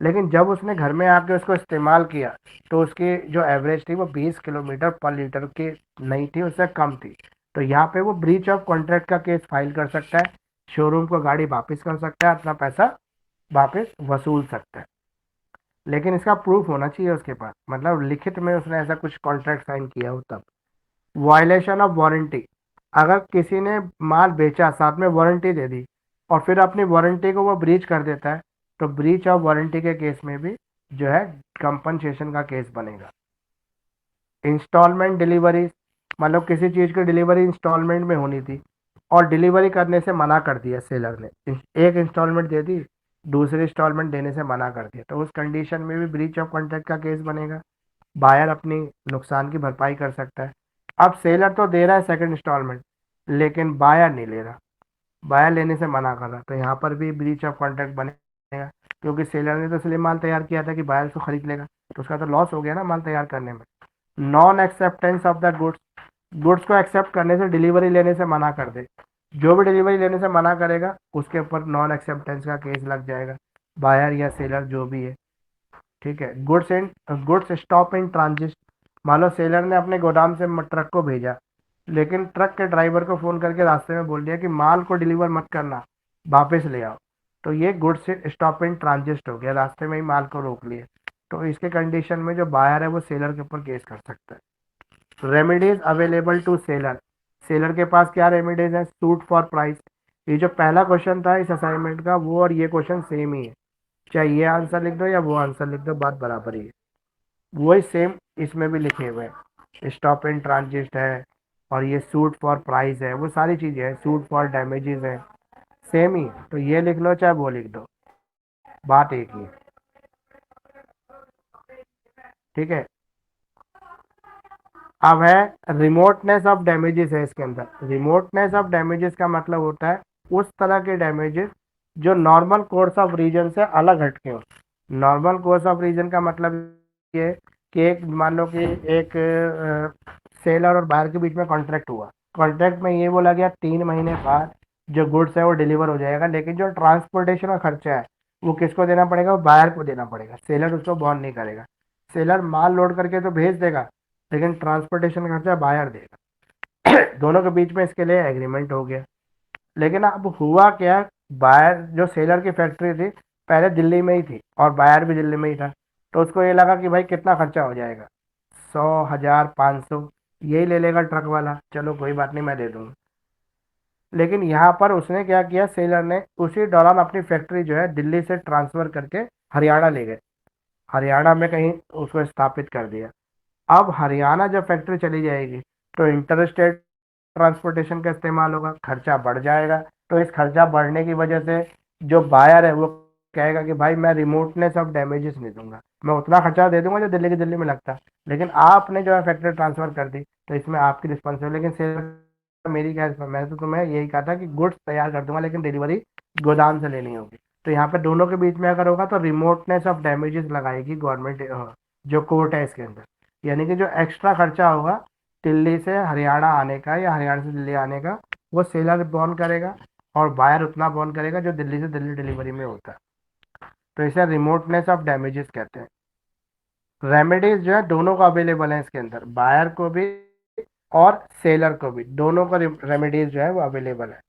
[SPEAKER 1] लेकिन जब उसने घर में आके उसको इस्तेमाल किया तो उसकी जो एवरेज थी वो 20 किलोमीटर पर लीटर की नहीं थी, उससे कम थी। तो यहाँ पे वो ब्रीच ऑफ कॉन्ट्रैक्ट का केस फाइल कर सकता है, शोरूम को गाड़ी वापस कर सकता है, अपना पैसा वापस वसूल सकता है। लेकिन इसका प्रूफ होना चाहिए उसके पास, मतलब लिखित में उसने ऐसा कुछ कॉन्ट्रैक्ट साइन किया हो तब। वायलेशन ऑफ वारंटी, अगर किसी ने माल बेचा साथ में वारंटी दे दी और फिर अपनी वारंटी को वो ब्रीच कर देता है, तो ब्रीच ऑफ वारंटी के केस में भी जो है कंपनसेशन का केस बनेगा। इंस्टॉलमेंट डिलीवरी, मतलब किसी चीज़ की डिलीवरी इंस्टॉलमेंट में होनी थी और डिलीवरी करने से मना कर दिया सेलर ने, एक इंस्टॉलमेंट दे दी, दूसरी इंस्टॉलमेंट देने से मना कर दिया, तो उस कंडीशन में भी ब्रीच ऑफ कॉन्ट्रैक्ट का केस बनेगा। बायर अपनी नुकसान की भरपाई कर सकता है। अब सेलर तो दे रहा है सेकंड इंस्टॉलमेंट लेकिन बायर नहीं ले रहा, बायर लेने से मना कर रहा, तो यहाँ पर भी ब्रीच ऑफ कॉन्ट्रैक्ट बनेगा, क्योंकि सेलर ने तो इसलिए माल तैयार किया था कि बायर उसको खरीद लेगा, तो उसका तो लॉस हो गया ना माल तैयार करने में। Non acceptance of the goods, goods को एक्सेप्ट करने से डिलीवरी लेने से मना कर दे, जो भी डिलीवरी लेने से मना करेगा उसके ऊपर नॉन एक्सेप्टेंस का केस लग जाएगा, बायर या सेलर जो भी है। ठीक है। गुड्स स्टॉप इन ट्रांजिट, मान लो सेलर ने अपने गोदाम से ट्रक को भेजा लेकिन ट्रक के ड्राइवर को फ़ोन करके रास्ते में बोल दिया कि माल को डिलीवर मत करना, वापस ले आओ, तो ये गुड्स स्टॉप इन ट्रांजिट हो गया, रास्ते में ही माल को रोक लिया। तो इसके कंडीशन में जो बायर है वो सेलर के ऊपर केस कर सकता है। Remedies available to seller, seller के पास क्या रेमेडीज है? सूट फॉर प्राइस, ये जो पहला क्वेश्चन था इस असाइनमेंट का वो और ये क्वेश्चन सेम ही है, चाहे ये आंसर लिख दो या वो आंसर लिख दो, बात बराबर ही है, वही सेम इसमें भी लिखे हुए हैं। स्टॉप इन ट्रांजिट है और ये सूट फॉर प्राइस है, वो सारी चीज़ें हैं, सूट फॉर डैमेजेस है, सेम ही है, तो ये लिख लो चाहे वो लिख दो, बात एक ही है। ठीक है। अब है रिमोटनेस ऑफ डैमेजेस है इसके अंदर। रिमोटनेस ऑफ डैमेजेस का मतलब होता है उस तरह के डैमेजेस जो नॉर्मल कोर्स ऑफ रीजन से अलग हटके हो। नॉर्मल कोर्स ऑफ रीजन का मतलब ये कि एक मान लो कि एक सेलर और बायर के बीच में कॉन्ट्रैक्ट हुआ, कॉन्ट्रैक्ट में ये बोला गया 3 महीने बाद जो गुड्स है वो डिलीवर हो जाएगा, लेकिन जो ट्रांसपोर्टेशन का खर्चा है वो किसको देना पड़ेगा? वो बायर को देना पड़ेगा, सेलर उसको बॉन्ड नहीं करेगा। सेलर माल लोड करके तो भेज देगा लेकिन ट्रांसपोर्टेशन खर्चा बायर देगा। दोनों के बीच में इसके लिए एग्रीमेंट हो गया। लेकिन अब हुआ क्या, बायर जो सेलर की फैक्ट्री थी पहले दिल्ली में ही थी और बायर भी दिल्ली में ही था, तो उसको ये लगा कि भाई कितना खर्चा हो जाएगा, 100, 1000, 500 यही ले लेगा ट्रक वाला, चलो कोई बात नहीं मैं दे दूंगा। लेकिन यहाँ पर उसने क्या किया, सेलर ने उसी दौरान अपनी फैक्ट्री जो है दिल्ली से ट्रांसफ़र करके हरियाणा ले गए, हरियाणा में कहीं उसको स्थापित कर दिया। अब हरियाणा जब फैक्ट्री चली जाएगी तो इंटर स्टेट ट्रांसपोर्टेशन का इस्तेमाल होगा, खर्चा बढ़ जाएगा, तो इस खर्चा बढ़ने की वजह से जो बायर है वो कहेगा कि भाई मैं रिमोटनेस ऑफ डैमेजेस नहीं दूंगा, मैं उतना खर्चा दे दूंगा जो दिल्ली की दिल्ली में लगता है, लेकिन आपने जो है फैक्ट्री ट्रांसफर कर दी तो इसमें आपकी रिस्पॉन्सिबिलिटी। लेकिन सेलर मेरी क्या, मैं तो तुम्हें यही कहा था कि गुड्स तैयार कर दूंगा लेकिन डिलीवरी गोदाम से लेनी होगी, तो यहाँ पे दोनों के बीच में अगर होगा तो रिमोटनेस ऑफ डैमेजेस लगाएगी गवर्नमेंट, जो कोर्ट है इसके अंदर, यानी कि जो एक्स्ट्रा खर्चा होगा दिल्ली से हरियाणा आने का या हरियाणा से दिल्ली आने का, वो सेलर बॉर्न करेगा और बायर उतना बॉर्न करेगा जो दिल्ली से दिल्ली डिलीवरी में होता है। तो इसे रिमोटनेस ऑफ डैमेजेस कहते हैं। रेमेडीज जो है दोनों का अवेलेबल है इसके अंदर, बायर को भी और सेलर को भी, दोनों का रेमेडीज जो है वो अवेलेबल है।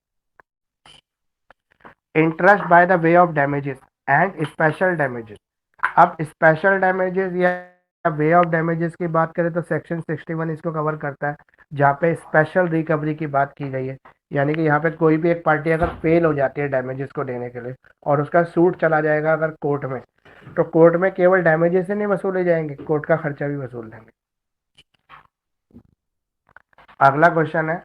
[SPEAKER 1] Interest by the way of damages and special damages. अब स्पेशल डैमेजेस या वे ऑफ डैमेजेस की बात करें तो सेक्शन 61 इसको कवर करता है, जहाँ पे स्पेशल रिकवरी की बात की गई है। यानी कि यहाँ पे कोई भी एक पार्टी अगर फेल हो जाती है डैमेजेस को देने के लिए और उसका सूट चला जाएगा अगर कोर्ट में, तो कोर्ट में केवल डैमेजेस से नहीं वसूले जाएंगे, कोर्ट का खर्चा भी वसूल लेंगे। अगला क्वेश्चन है,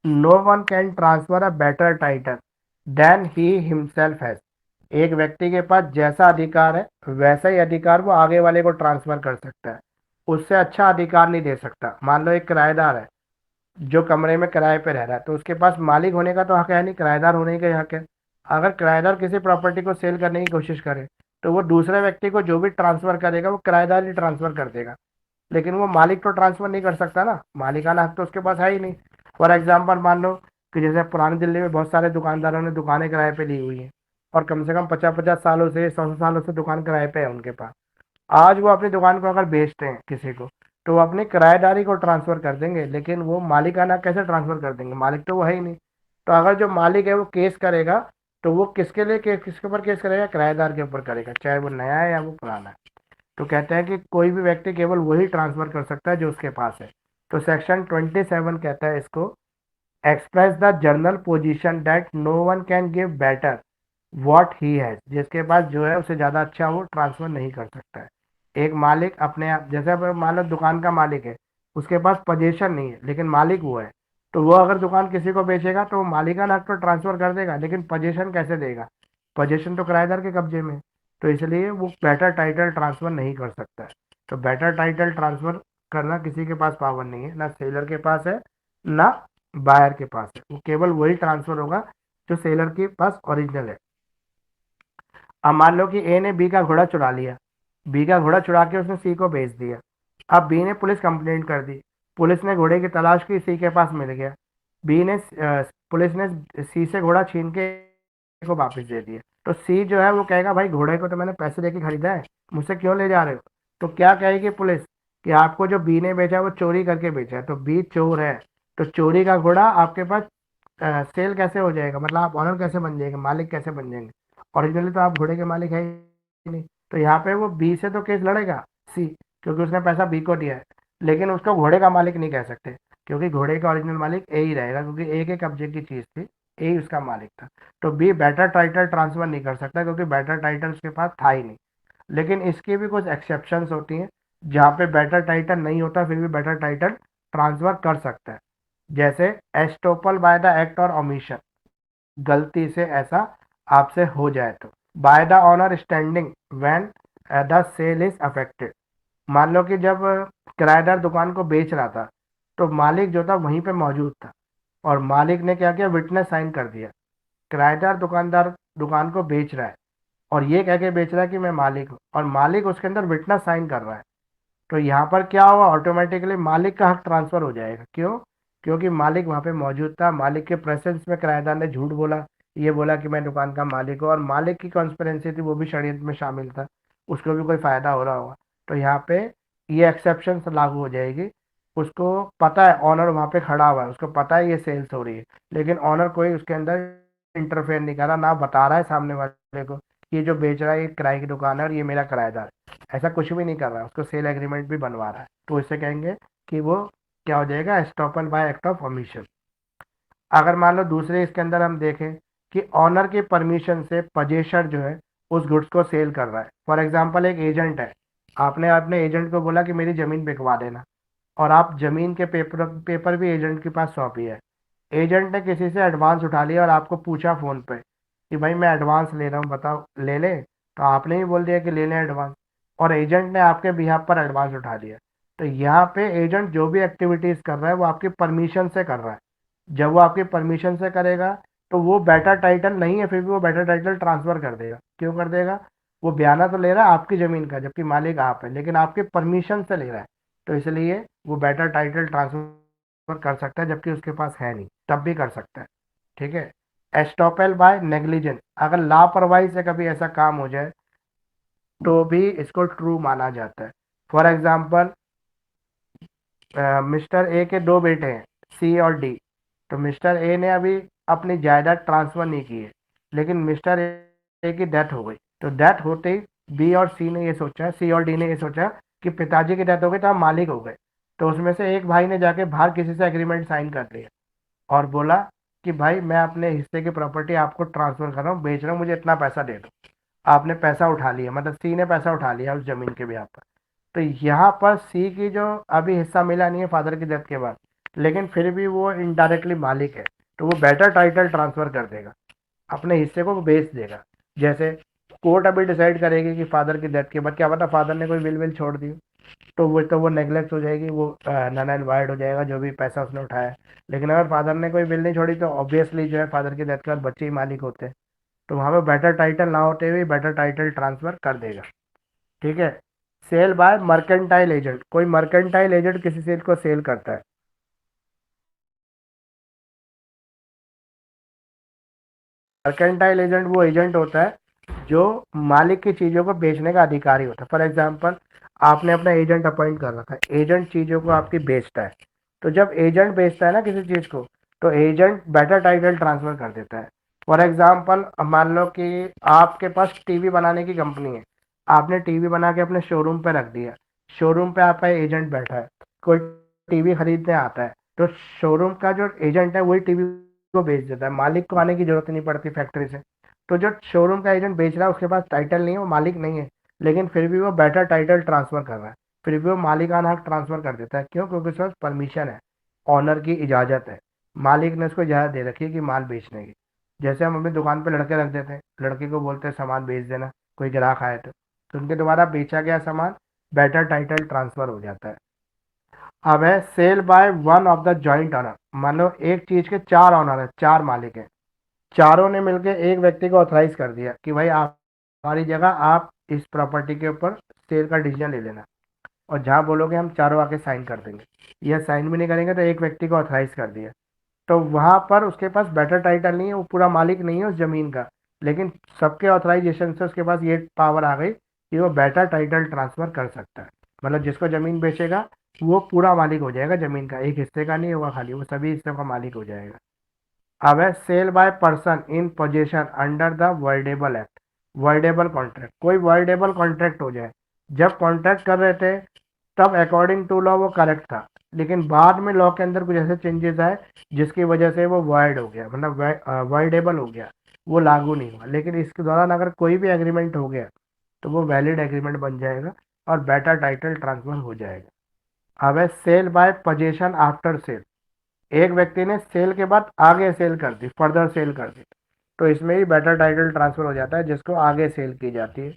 [SPEAKER 1] no one can transfer a better title than he himself has. एक व्यक्ति के पास जैसा अधिकार है वैसा ही अधिकार वो आगे वाले को ट्रांसफर कर सकता है, उससे अच्छा अधिकार नहीं दे सकता। मान लो एक किराएदार है जो कमरे में किराए पे रह रहा है, तो उसके पास मालिक होने का तो हक है नहीं, किराएदार होने का हक है। अगर किराएदार किसी प्रॉपर्टी को सेल करने की कोशिश करे तो वो दूसरे व्यक्ति को जो भी ट्रांसफर करेगा वो किराएदार ही ट्रांसफर कर देगा, लेकिन वो मालिक तो ट्रांसफर नहीं कर सकता ना, मालिकाना हक तो उसके पास है ही नहीं। फॉर एग्जाम्पल मान लो कि जैसे पुरानी दिल्ली में बहुत सारे दुकानदारों ने दुकानें किराए पे ली हुई हैं और कम से कम 50-50 सालों से 100 सालों से दुकान किराए पे है उनके पास। आज वो अपनी दुकान को अगर बेचते हैं किसी को तो वो अपनी किराएदारी को ट्रांसफर कर देंगे, लेकिन वो मालिकाना कैसे ट्रांसफर कर देंगे, मालिक तो वो है ही नहीं। तो अगर जो मालिक है वो केस करेगा तो वो किसके लिए किसके ऊपर केस करेगा, किराएदार के ऊपर करेगा, चाहे वो नया है या वो पुराना है। तो कहते हैं कि कोई भी व्यक्ति केवल वही ट्रांसफर कर सकता है जो उसके पास है। तो सेक्शन 27 कहता है इसको, express the general position that no one can give better what he has. जिसके पास जो है उससे ज़्यादा अच्छा वो ट्रांसफर नहीं कर सकता है। एक मालिक अपने आप, जैसे अब मान लो दुकान का मालिक है, उसके पास पोजीशन नहीं है लेकिन मालिक वो है, तो वो अगर दुकान किसी को बेचेगा तो वो मालिकाना हक तो ट्रांसफर कर देगा, लेकिन पोजीशन कैसे देगा, पोजीशन तो किराएदार के कब्जे में है। तो इसलिए वो बेटर टाइटल ट्रांसफर नहीं कर सकता है। तो बेटर टाइटल ट्रांसफर करना किसी के पास पावर नहीं है, ना सेलर के पास है ना बायर के पास है, वो केवल वही ट्रांसफर होगा जो सेलर के पास ओरिजिनल है। अब मान लो कि ए ने बी का घोड़ा चुरा लिया, बी का घोड़ा चुरा के उसने सी को बेच दिया। अब बी ने पुलिस कंप्लेंट कर दी, पुलिस ने घोड़े की तलाश की, सी के पास मिल गया। बी ने पुलिस ने सी से घोड़ा छीन के को वापस दे दिया। तो सी जो है वो कहेगा भाई घोड़े को तो मैंने पैसे देके खरीदा है, मुझसे क्यों ले जा रहे हो। तो क्या कहेगी पुलिस कि आपको जो बी ने बेचा वो चोरी करके बेचा है, तो बी चोर है, तो चोरी का घोड़ा आपके पास सेल कैसे हो जाएगा, मतलब आप ऑनर कैसे बन जाएंगे, मालिक कैसे बन जाएंगे, ओरिजिनली तो आप घोड़े के मालिक है ही नहीं। तो यहाँ पे वो बी से तो केस लड़ेगा सी, क्योंकि उसने पैसा बी को दिया है, लेकिन उसको घोड़े का मालिक नहीं कह सकते, क्योंकि घोड़े का ओरिजिनल मालिक ए ही रहेगा, क्योंकि ए के कब्जे की चीज़ थी, ए ही उसका मालिक था। तो बी बेटर टाइटल ट्रांसफर नहीं कर सकता क्योंकि बेटर टाइटल उसके पास था ही नहीं। लेकिन इसकी भी कुछ एक्सेप्शंस होती हैं, जहाँ पे बेटर टाइटल नहीं होता फिर भी बेटर टाइटल ट्रांसफर कर सकता है। जैसे एस्टोपल बाय द एक्ट और ओमिशन, गलती से ऐसा आपसे हो जाए तो। By the owner standing when the sale is affected, मान लो कि जब किराएदार दुकान को बेच रहा था तो मालिक जो था वहीं पे मौजूद था और मालिक ने क्या किया, विटनेस साइन कर दिया। किराएदार दुकानदार दुकान को बेच रहा है और ये कह के बेच रहा है कि मैं मालिक हूँ, और मालिक उसके अंदर विटनेस साइन कर रहा है। तो यहाँ पर क्या होगा, ऑटोमेटिकली मालिक का हक ट्रांसफर हो जाएगा। क्यों, क्योंकि मालिक वहाँ पे मौजूद था, मालिक के प्रेजेंस में किराएदार ने झूठ बोला, ये बोला कि मैं दुकान का मालिक हूँ, और मालिक की कॉन्स्पिरेंसी थी, वो भी षड्यंत्र में शामिल था, उसको भी कोई फायदा हो रहा होगा। तो यहाँ पे ये एक्सेप्शन लागू हो जाएगी। उसको पता है, ऑनर वहाँ पे खड़ा हुआ है, उसको पता है ये सेल्स हो रही है, लेकिन ऑनर कोई उसके अंदर इंटरफेयर नहीं कर रहा, ना बता रहा है सामने वाले को कि ये जो बेच रहा है ये किराए की दुकान है और ये मेरा किराएदार है, ऐसा कुछ भी नहीं कर रहा है, उसको सेल एग्रीमेंट भी बनवा रहा है। तो इससे कहेंगे कि वो क्या हो जाएगा, estoppel bye act of omission. अगर मान लो दूसरे इसके अंदर हम देखें कि ऑनर की परमिशन से पजेशर जो है उस गुड्स को सेल कर रहा है। फॉर एग्जांपल एक एजेंट है, आपने अपने एजेंट को बोला कि मेरी ज़मीन बिकवा देना, और आप ज़मीन के पेपर पेपर भी एजेंट के पास सौंपी है। एजेंट ने किसी से एडवांस उठा लिया और आपको पूछा फ़ोन पे कि भाई मैं एडवांस ले रहा हूँ, बताओ ले ले, तो आपने ही बोल दिया कि ले लें एडवांस, और एजेंट ने आपके बिहाफ पर एडवांस उठा लिया। तो यहाँ पे एजेंट जो भी एक्टिविटीज़ कर रहा है वो आपकी परमिशन से कर रहा है। जब वो आपकी परमिशन से करेगा तो वो बेटर टाइटल नहीं है, फिर भी वो बेटर टाइटल ट्रांसफ़र कर देगा। क्यों कर देगा, वो बयाना तो ले रहा है आपकी ज़मीन का जबकि मालिक आप है, लेकिन आपके परमिशन से ले रहा है, तो इसलिए वो बेटर टाइटल ट्रांसफ़र कर सकता है, जबकि उसके पास है नहीं, तब भी कर सकता है। ठीक है। एस्टॉपेल बाय नेग्लिजेंस, अगर लापरवाही से कभी ऐसा काम हो जाए तो भी इसको ट्रू माना जाता है। फॉर एग्जाम्पल, मिस्टर ए के दो बेटे हैं, सी और डी। तो मिस्टर ए ने अभी अपनी जायदाद ट्रांसफर नहीं की है, लेकिन मिस्टर ए की डेथ हो गई। तो डेथ होते ही बी और सी ने ये सोचा, सी और डी ने ये सोचा कि पिताजी की डेथ हो गई तो हम मालिक हो गए। तो उसमें से एक भाई ने जाके बाहर किसी से एग्रीमेंट साइन कर लिया और बोला कि भाई मैं अपने हिस्से की प्रॉपर्टी आपको ट्रांसफर कर रहा हूँ, बेच रहा हूँ, मुझे इतना पैसा दे दो। आपने पैसा उठा लिया, मतलब सी ने पैसा उठा लिया उस जमीन के ब्याह पर। तो यहाँ पर सी की जो अभी हिस्सा मिला नहीं है फादर की डेथ के बाद, लेकिन फिर भी वो इनडायरेक्टली मालिक है, तो वो बेटर टाइटल ट्रांसफर कर देगा, अपने हिस्से को बेच देगा। जैसे कोर्ट अभी डिसाइड करेगी कि फादर की डेथ के बाद क्या पता फादर ने कोई विल छोड़ दी, तो वो नेग्लेक्ट हो जाएगी, वो नन एंड वाइड हो जाएगा जो भी पैसा उसने उठाया है। लेकिन अगर फादर ने कोई विल नहीं छोड़ी तो ऑब्वियसली जो है फादर की डेथ के बाद बच्चे ही मालिक होते हैं। तो वहाँ पे बेटर टाइटल ना होते हुए बेटर टाइटल ट्रांसफर कर देगा। ठीक है। सेल बाय मर्केंटाइल एजेंट, कोई मर्केंटाइल एजेंट किसी चीज को सेल करता है। मर्केंटाइल एजेंट वो एजेंट होता है जो मालिक की चीजों को बेचने का अधिकारी होता है। फॉर एग्जाम्पल, आपने अपना एजेंट अपॉइंट कर रखा है, एजेंट चीजों को आपकी बेचता है। तो जब एजेंट बेचता है ना किसी चीज को, तो एजेंट बेटर टाइटल ट्रांसफर कर देता है। फॉर एग्जाम्पल, मान लो कि आपके पास टीवी बनाने की कंपनी है, आपने टीवी बना के अपने शोरूम पे रख दिया, शोरूम पे आपका एजेंट बैठा है, कोई टीवी खरीदने आता है, तो शोरूम का जो एजेंट है वही टीवी को बेच देता है, मालिक को आने की जरूरत नहीं पड़ती फैक्ट्री से। तो जो शोरूम का एजेंट बेच रहा है उसके पास टाइटल नहीं है, वो मालिक नहीं है, लेकिन फिर भी वो बेटर टाइटल ट्रांसफर कर रहा है, फिर भी वो मालिकाना हक ट्रांसफर कर देता है। क्यों? क्योंकि उसके पास परमिशन है, ऑनर की इजाजत है, मालिक ने उसको इजाजत दे रखी है कि माल बेचने की। जैसे हम अपनी दुकान पर लड़के रख देते हैं, लड़के को बोलते हैं सामान बेच देना, कोई ग्राहक आए तो उनके द्वारा बेचा गया सामान बेटर टाइटल ट्रांसफर हो जाता है। अब है sale by one of the joint owner, मान लो एक चीज के चार ऑनर है, चार मालिक हैं, चारों ने मिलकर एक व्यक्ति को ऑथराइज कर दिया कि भाई आप हमारी जगह आप इस प्रॉपर्टी के ऊपर सेल का डिसीजन ले लेना, और जहाँ बोलोगे हम चारों आके साइन कर देंगे। यह साइन भी नहीं करेंगे तो एक व्यक्ति को ऑथराइज कर दिया, तो वहां पर उसके पास बेटर टाइटल नहीं है, वो पूरा मालिक नहीं है उस जमीन का, लेकिन सबके ऑथराइजेशन से उसके पास ये पावर आ गई कि वो बेटर टाइटल ट्रांसफर कर सकता है। मतलब जिसको जमीन बेचेगा वो पूरा मालिक हो जाएगा जमीन का, एक हिस्से का नहीं होगा खाली, वो सभी हिस्सों का मालिक हो जाएगा। अब है sale by person in possession under the voidable act, voidable contract, कोई वर्डेबल कॉन्ट्रैक्ट हो जाए। जब कॉन्ट्रैक्ट कर रहे थे तब अकॉर्डिंग टू लॉ वो करेक्ट था, लेकिन बाद में लॉ के अंदर कुछ ऐसे चेंजेस आए जिसकी वजह से वो वर्ड हो गया, मतलब वर्डेबल हो गया, वो लागू नहीं हुआ। लेकिन इसके दौरान अगर कोई भी एग्रीमेंट हो गया तो वो वैलिड एग्रीमेंट बन जाएगा और बेटर टाइटल ट्रांसफर हो जाएगा। अब है sale by possession after sale, एक व्यक्ति ने सेल के बाद आगे सेल कर दी, फर्दर सेल कर दी, तो इसमें ही बेटर टाइटल ट्रांसफर हो जाता है जिसको आगे सेल की जाती है।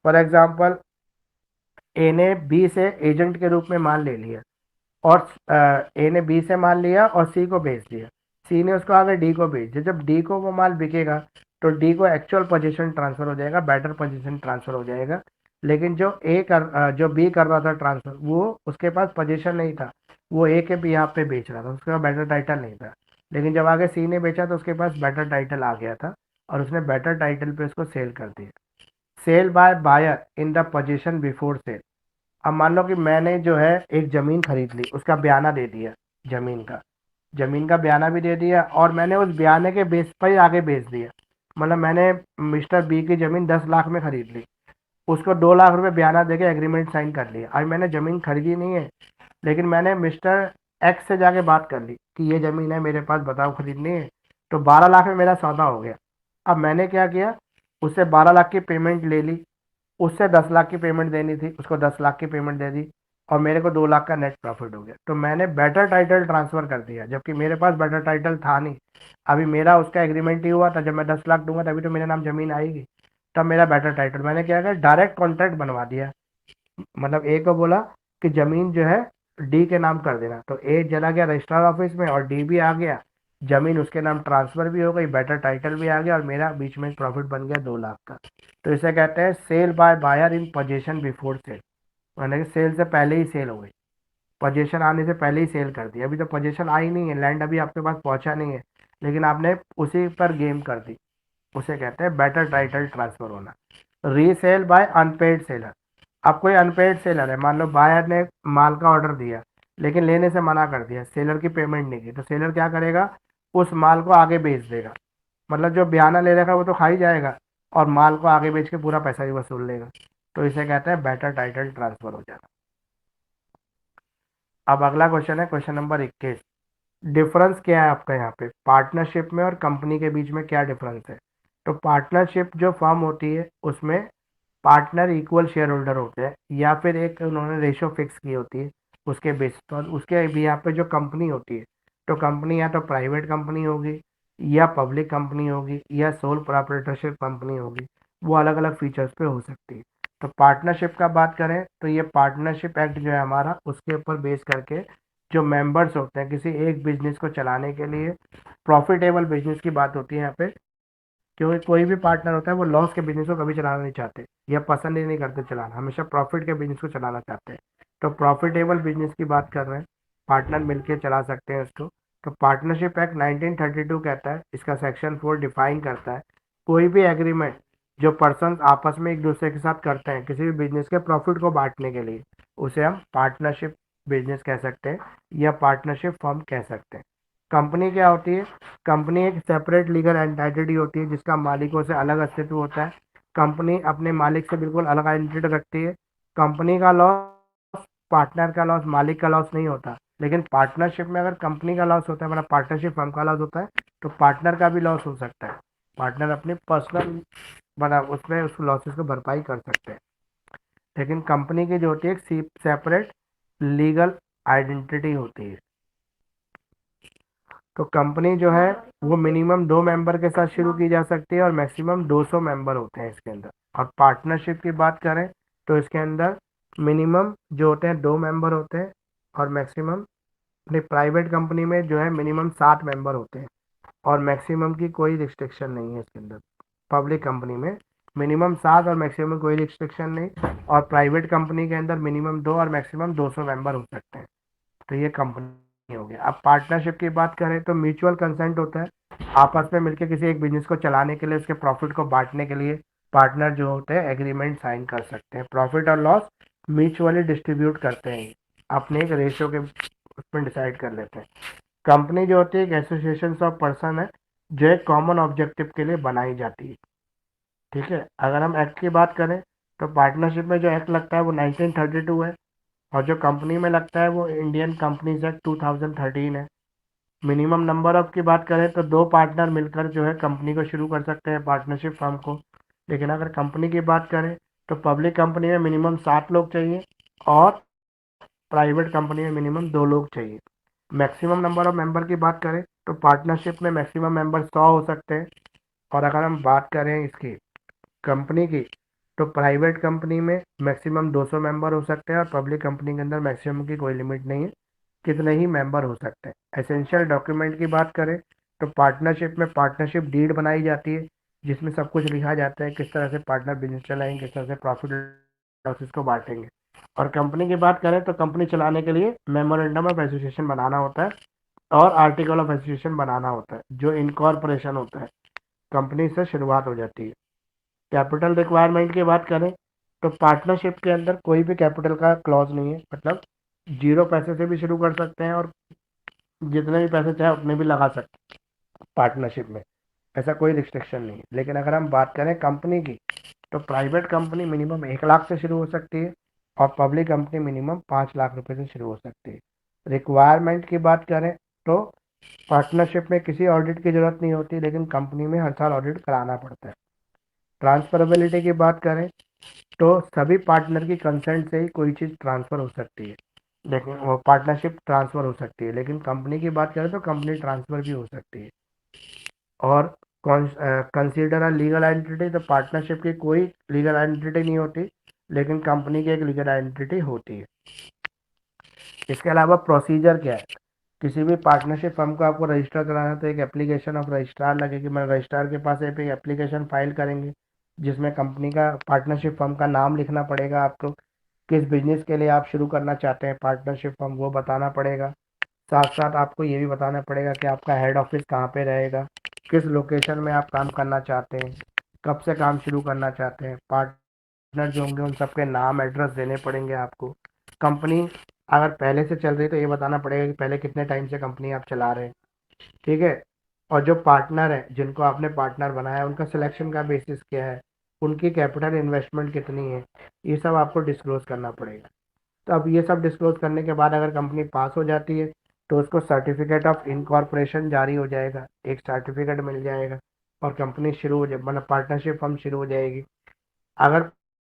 [SPEAKER 1] फॉर एग्जाम्पल, ए ने बी से एजेंट के रूप में माल ले लिया, और ए ने बी से माल लिया और सी को बेच दिया, सी ने उसको आगे डी को बेच दिया। जब डी को वो माल बिकेगा तो डी को एक्चुअल पोजीशन ट्रांसफर हो जाएगा, बेटर पोजीशन ट्रांसफर हो जाएगा। लेकिन जो बी कर रहा था ट्रांसफर, वो उसके पास पोजीशन नहीं था, वो ए के भी यहाँ पे बेच रहा था, उसके पास बेटर टाइटल नहीं था। लेकिन जब आगे सी ने बेचा तो उसके पास बेटर टाइटल आ गया था और उसने बेटर टाइटल पे उसको सेल कर दिया। Sale by buyer in the position before sale, अब मान लो कि मैंने जो है एक जमीन खरीद ली, उसका बयाना दे दिया, जमीन का बयाना भी दे दिया, और मैंने उस बयाने के बेस पर ही आगे बेच दिया। मतलब मैंने मिस्टर बी की जमीन 10 लाख में खरीद ली, उसको 2 लाख रुपए बयाना देके एग्रीमेंट साइन कर लिया। अब मैंने जमीन खरीदी नहीं है, लेकिन मैंने मिस्टर एक्स से जाके बात कर ली कि ये जमीन है मेरे पास, बताओ खरीदनी है। तो 12 लाख में मेरा सौदा हो गया। अब मैंने क्या किया, उससे 12 लाख की पेमेंट ले ली, उससे 10 लाख की पेमेंट देनी थी, उसको 10 लाख की पेमेंट दे दी, और मेरे को 2 लाख का नेट प्रॉफिट हो गया। तो मैंने बेटर टाइटल ट्रांसफर कर दिया, जबकि मेरे पास बेटर टाइटल था नहीं। अभी मेरा उसका एग्रीमेंट ही हुआ था, जब मैं 10 लाख दूंगा तभी तो मेरे नाम जमीन आएगी, तब मेरा बेटर टाइटल। मैंने क्या किया, डायरेक्ट कॉन्ट्रैक्ट बनवा दिया। मतलब ए को बोला कि जमीन जो है डी के नाम कर देना, तो ए चला गया रजिस्ट्रार ऑफिस में और डी भी आ गया, जमीन उसके नाम ट्रांसफर भी हो गई, बेटर टाइटल भी आ गया, और मेरा बीच में प्रॉफिट बन गया 2 लाख का। तो इसे कहते हैं sale by buyer in position before sale, मतलब कि सेल से पहले ही सेल हो गई, पोजीशन आने से पहले ही सेल कर दी। अभी तो पोजीशन आई नहीं है, लैंड अभी आपके पास पहुंचा नहीं है, लेकिन आपने उसी पर गेम कर दी, उसे कहते हैं बेटर टाइटल ट्रांसफर होना। Resale by unpaid seller. अब कोई अनपेड सेलर है, मान लो बायर ने माल का ऑर्डर दिया लेकिन लेने से मना कर दिया, सेलर की पेमेंट नहीं की, तो सेलर क्या करेगा, उस माल को आगे बेच देगा। मतलब जो बयाना ले लेगा वो तो खा ही जाएगा, और माल को आगे बेच के पूरा पैसा भी वसूल लेगा। तो इसे कहते हैं बेटर टाइटल ट्रांसफर हो जाना। अब अगला क्वेश्चन है क्वेश्चन नंबर 21। डिफरेंस क्या है आपका यहाँ पे पार्टनरशिप में और कंपनी के बीच में, क्या डिफरेंस है? तो पार्टनरशिप जो फर्म होती है उसमें पार्टनर इक्वल शेयर होल्डर होते हैं, या फिर एक उन्होंने रेशो फिक्स की होती है उसके बेस पर। उसके भी यहाँ पे जो कंपनी होती है, तो कंपनी या तो प्राइवेट कंपनी होगी, या पब्लिक कंपनी होगी, या सोल प्रोप्राइटरशिप कंपनी होगी। वो अलग अलग फीचर्स पे हो सकती है। तो पार्टनरशिप का बात करें तो ये पार्टनरशिप एक्ट जो है हमारा, उसके ऊपर बेस करके जो मेंबर्स होते हैं किसी एक बिजनेस को चलाने के लिए, प्रॉफिटेबल बिजनेस की बात होती है यहाँ पे, क्योंकि कोई भी पार्टनर होता है वो लॉस के बिजनेस को कभी चलाना नहीं चाहते, या पसंद ही नहीं करते चलाना, हमेशा प्रॉफिट के बिजनेस को चलाना चाहते हैं। तो प्रॉफिटेबल बिजनेस की बात कर रहे हैं, पार्टनर मिलकर चला सकते हैं उसको। तो पार्टनरशिप एक्ट 1932 कहता है, इसका सेक्शन 4 डिफाइन करता है कोई भी एग्रीमेंट जो पर्सन आपस में एक दूसरे के साथ करते हैं किसी भी बिजनेस के प्रॉफिट को बांटने के लिए, उसे हम पार्टनरशिप बिजनेस कह सकते हैं, या पार्टनरशिप फर्म कह सकते हैं। कंपनी क्या होती है? कंपनी एक सेपरेट लीगल एंटिटी होती है जिसका मालिकों से अलग अस्तित्व होता है। कंपनी अपने मालिक से बिल्कुल अलग आइडेंटिटी रखती है। कंपनी का लॉस, पार्टनर का लॉस, मालिक का लॉस नहीं होता। लेकिन पार्टनरशिप में अगर कंपनी का लॉस होता है, मतलब पार्टनरशिप फर्म का लॉस होता है, तो पार्टनर का भी लॉस हो सकता है। पार्टनर अपनी पर्सनल बना उसमें उस लॉसेस को भरपाई कर सकते हैं। लेकिन कंपनी की जो होती है एक सेपरेट लीगल आइडेंटिटी होती है। तो कंपनी जो है वो मिनिमम 2 मेंबर के साथ शुरू की जा सकती है, और मैक्सिमम 200 मेंबर होते हैं इसके अंदर। और पार्टनरशिप की बात करें तो इसके अंदर मिनिमम जो होते हैं 2 मेंबर होते हैं, और मैक्सिमम, अपनी प्राइवेट कंपनी में जो है मिनिमम 7 मेंबर होते हैं, और मैक्सिमम की कोई रिस्ट्रिक्शन नहीं है इसके अंदर। पब्लिक कंपनी में मिनिमम 7 और मैक्सिमम कोई रिस्ट्रिक्शन नहीं, और प्राइवेट कंपनी के अंदर मिनिमम 2 और मैक्सिमम 200 मेंबर हो सकते हैं। तो ये कंपनी हो गया। अब पार्टनरशिप की बात करें तो म्यूचुअल कंसेंट होता है, आपस में मिलकर किसी एक बिजनेस को चलाने के लिए, उसके प्रॉफिट को बांटने के लिए पार्टनर जो होते हैं एग्रीमेंट साइन कर सकते हैं। प्रॉफिट और लॉस म्यूचुअली डिस्ट्रीब्यूट करते हैं, अपने एक रेशियो के उसमें डिसाइड कर लेते हैं। कंपनी जो होती है एक एसोसिएशन ऑफ पर्सन है जो एक कॉमन ऑब्जेक्टिव के लिए बनाई जाती है। ठीक है, अगर हम एक्ट की बात करें तो पार्टनरशिप में जो एक्ट लगता है वो 1932 है, और जो कंपनी में लगता है वो इंडियन कंपनीज एक्ट 2013 है। मिनिमम नंबर ऑफ की बात करें तो 2 पार्टनर मिलकर जो है कंपनी को शुरू कर सकते हैं, पार्टनरशिप फर्म को। लेकिन अगर कंपनी की बात करें तो पब्लिक कंपनी में मिनिमम 7 लोग चाहिए, और प्राइवेट कंपनी में मिनिमम 2 लोग चाहिए। मैक्सिमम नंबर ऑफ मेंबर की बात करें तो पार्टनरशिप में मैक्सिमम मेंबर 100 हो सकते हैं। और अगर हम बात करें इसकी कंपनी की, तो प्राइवेट कंपनी में मैक्सिमम 200 मेंबर हो सकते हैं, और पब्लिक कंपनी के अंदर मैक्सिमम की कोई लिमिट नहीं है, कितने ही मेंबर हो सकते हैं। एसेंशियल डॉक्यूमेंट की बात करें तो पार्टनरशिप में पार्टनरशिप डीड बनाई जाती है, जिसमें सब कुछ लिखा जाता है किस तरह से पार्टनर बिजनेस चलाएंगे, किस तरह से प्रॉफिट लॉसेस को बांटेंगे। और कंपनी की बात करें तो कंपनी चलाने के लिए मेमोरेंडम ऑफ एसोसिएशन बनाना होता है, और आर्टिकल ऑफ एसोसिएशन बनाना होता है, जो इनकॉर्पोरेशन होता है, कंपनी से शुरुआत हो जाती है। कैपिटल रिक्वायरमेंट की बात करें तो पार्टनरशिप के अंदर कोई भी कैपिटल का क्लॉज नहीं है, मतलब 0 पैसे से भी शुरू कर सकते हैं, और जितने भी पैसे चाहे उतने भी लगा सकते हैं पार्टनरशिप में, ऐसा कोई रिस्ट्रिक्शन नहीं है। लेकिन अगर हम बात करें कंपनी की, तो प्राइवेट कंपनी मिनिमम 1 लाख से शुरू हो सकती है, और पब्लिक कंपनी मिनिमम 5 लाख रुपए से शुरू हो सकती है। रिक्वायरमेंट की बात करें तो पार्टनरशिप में किसी ऑडिट की जरूरत नहीं होती, लेकिन कंपनी में हर साल ऑडिट कराना पड़ता है। ट्रांसफरेबिलिटी की बात करें तो सभी पार्टनर की कंसेंट से ही कोई चीज़ ट्रांसफ़र हो सकती है, लेकिन वो पार्टनरशिप ट्रांसफ़र हो सकती है। लेकिन कंपनी की बात करें तो कंपनी ट्रांसफ़र भी हो सकती है। और कंसीडर अ लीगल आइडेंटिटी, तो पार्टनरशिप की कोई लीगल आइडेंटिटी नहीं होती, लेकिन कंपनी की एक लीगल आइडेंटिटी होती है। इसके अलावा प्रोसीजर क्या है? किसी भी पार्टनरशिप फर्म को आपको रजिस्टर कराना है तो एक एप्लीकेशन ऑफ रजिस्ट्रार लगेगी, मैं रजिस्ट्रार के पास एक एप्लीकेशन फाइल करेंगे, जिसमें कंपनी का पार्टनरशिप फर्म का नाम लिखना पड़ेगा आपको, किस बिजनेस के लिए आप शुरू करना चाहते हैं पार्टनरशिप फर्म वो बताना पड़ेगा, साथ साथ आपको ये भी बताना पड़ेगा कि आपका हेड ऑफिस कहाँ पे रहेगा, किस लोकेशन में आप काम करना चाहते हैं, कब से काम शुरू करना चाहते हैं। पार्टनर जो होंगे उन सबके नाम एड्रेस देने पड़ेंगे आपको। कंपनी अगर पहले से चल रही है तो ये बताना पड़ेगा कि पहले कितने टाइम से कंपनी आप चला रहे हैं, ठीक है। और जो पार्टनर है जिनको आपने पार्टनर बनाया है उनका सिलेक्शन का बेसिस क्या है, उनकी कैपिटल इन्वेस्टमेंट कितनी है, ये सब आपको डिस्क्लोज करना पड़ेगा। तो अब ये सब डिस्क्लोज करने के बाद अगर कंपनी पास हो जाती है तो उसको सर्टिफिकेट ऑफ इनकॉर्पोरेशन जारी हो जाएगा, एक सर्टिफिकेट मिल जाएगा और कंपनी शुरू हो जाए, मतलब पार्टनरशिप फर्म शुरू हो जाएगी। अगर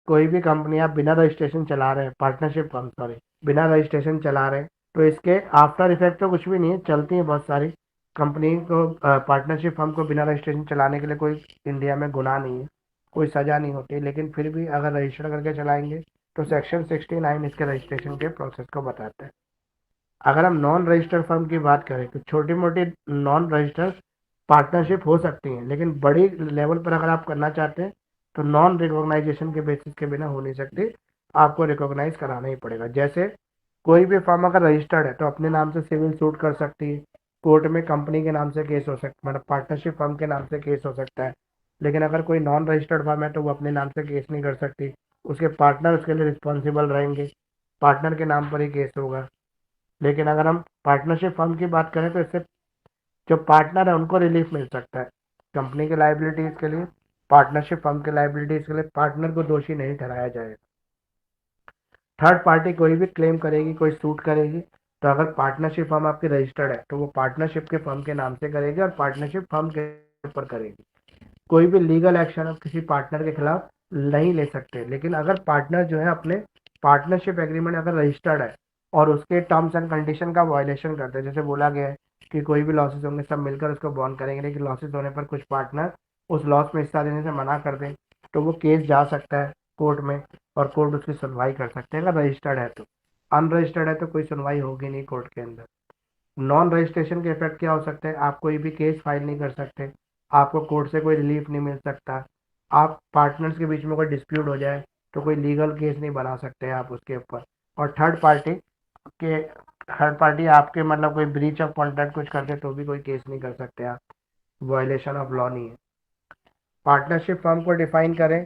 [SPEAKER 1] कोई भी कंपनी आप बिना रजिस्ट्रेशन चला रहे हैं, पार्टनरशिप फर्म सॉरी, बिना रजिस्ट्रेशन चला रहे हैं, तो इसके आफ्टर इफेक्ट तो कुछ भी नहीं है, चलती है बहुत सारी कंपनी को। पार्टनरशिप फर्म को बिना रजिस्ट्रेशन चलाने के लिए कोई इंडिया में गुनाह नहीं है, कोई सजा नहीं होती, लेकिन फिर भी अगर रजिस्टर करके चलाएंगे तो सेक्शन 69 इसके रजिस्ट्रेशन के प्रोसेस को बताता है। अगर हम नॉन रजिस्टर्ड फर्म की बात करें तो छोटी मोटी नॉन रजिस्टर्ड पार्टनरशिप हो सकती हैं, लेकिन बड़ी लेवल पर अगर आप करना चाहते हैं तो नॉन रिकॉग्नाइजेशन के बेसिस के बिना हो नहीं सकती, आपको रिकॉग्नाइज कराना ही पड़ेगा। जैसे कोई भी फर्म अगर रजिस्टर्ड है तो अपने नाम से सिविल सूट कर सकती है, कोर्ट में कंपनी के नाम से केस हो सकता, मतलब पार्टनरशिप फर्म के नाम से केस हो सकता है। लेकिन अगर कोई नॉन रजिस्टर्ड फर्म है तो वो अपने नाम से केस नहीं कर सकती, उसके पार्टनर उसके लिए रिस्पॉन्सिबल रहेंगे, पार्टनर के नाम पर ही केस होगा। लेकिन अगर हम पार्टनरशिप फर्म की बात करें तो इससे जो पार्टनर है उनको रिलीफ मिल सकता है कंपनी के लाइबिलिटीज के लिए, पार्टनरशिप फर्म के लाइबिलिटीज के लिए पार्टनर को दोषी नहीं ठहराया जाएगा। थर्ड पार्टी कोई भी क्लेम करेगी, कोई सूट करेगी, तो अगर पार्टनरशिप फर्म आपकी रजिस्टर्ड है तो वो पार्टनरशिप के फर्म के नाम से करेगी और पार्टनरशिप फर्म के ऊपर करेगी। कोई भी लीगल एक्शन आप किसी पार्टनर के खिलाफ नहीं ले सकते। लेकिन अगर पार्टनर जो है अपने पार्टनरशिप एग्रीमेंट अगर रजिस्टर्ड है और उसके टर्म्स एंड कंडीशन का वायलेशन करते हैं, जैसे बोला गया है कि कोई भी लॉसेस होंगे सब मिलकर उसको बॉन्ड करेंगे, लेकिन लॉसेस होने पर कुछ पार्टनर उस लॉस में हिस्सा देने से मना कर दें, तो वो केस जा सकता है कोर्ट में और कोर्ट उसकी सुनवाई कर सकते हैं अगर रजिस्टर्ड है तो। अनरजिस्टर्ड है तो कोई सुनवाई होगी नहीं कोर्ट के अंदर। नॉन रजिस्ट्रेशन के इफेक्ट क्या हो सकते हैं, आप कोई भी केस फाइल नहीं कर सकते, आपको कोर्ट से कोई रिलीफ नहीं मिल सकता, आप पार्टनर्स के बीच में कोई डिस्प्यूट हो जाए तो कोई लीगल केस नहीं बना सकते आप उसके ऊपर। और थर्ड पार्टी आपके मतलब कोई ब्रीच ऑफ कॉन्ट्रैक्ट कुछ करते तो भी कोई केस नहीं कर सकते आप, वायलेशन ऑफ लॉ नहीं है। पार्टनरशिप फर्म को डिफाइन करें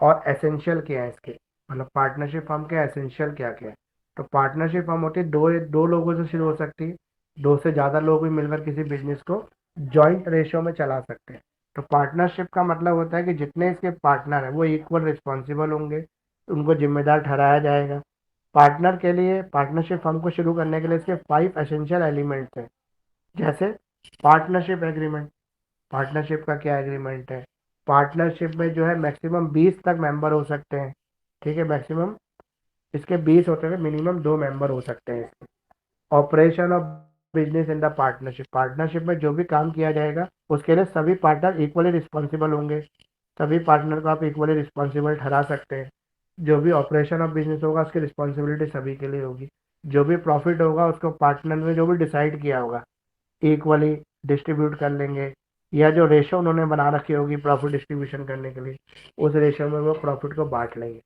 [SPEAKER 1] और एसेंशियल क्या है इसके, मतलब पार्टनरशिप फर्म के एसेंशियल क्या क्या है। तो पार्टनरशिप फर्म होती है दो दो लोगों से शुरू हो सकती है, दो से ज़्यादा लोग भी मिलकर किसी बिजनेस को जॉइंट रेशियो में चला सकते हैं। तो पार्टनरशिप का मतलब होता है कि जितने इसके पार्टनर हैं वो इक्वल रिस्पॉन्सिबल होंगे, उनको जिम्मेदार ठहराया जाएगा। पार्टनर के लिए पार्टनरशिप फर्म को शुरू करने के लिए इसके 5 एसेंशियल एलिमेंट्स हैं। जैसे पार्टनरशिप एग्रीमेंट, पार्टनरशिप का क्या एग्रीमेंट है, पार्टनरशिप में जो है मैक्सिमम 20 तक मेंबर हो सकते हैं, ठीक है, मैक्सिमम इसके 20 होते हैं, मिनिमम 2 मेंबर हो सकते हैं इसके। Operation of business in the partnership, partnership में जो भी काम किया जाएगा उसके लिए सभी पार्टनर इक्वली रिस्पॉन्सिबल होंगे, सभी पार्टनर को आप इक्वली रिस्पॉन्सिबल ठहरा सकते हैं। जो भी ऑपरेशन ऑफ बिजनेस होगा उसकी रिस्पॉन्सिबिलिटी सभी के लिए होगी, जो भी प्रॉफिट होगा उसको पार्टनर ने जो भी डिसाइड किया होगा इक्वली डिस्ट्रीब्यूट कर लेंगे, या जो रेशो उन्होंने बना रखी होगी प्रॉफिट डिस्ट्रीब्यूशन करने के लिए उस रेशो में वो प्रॉफिट को बांट लेंगे।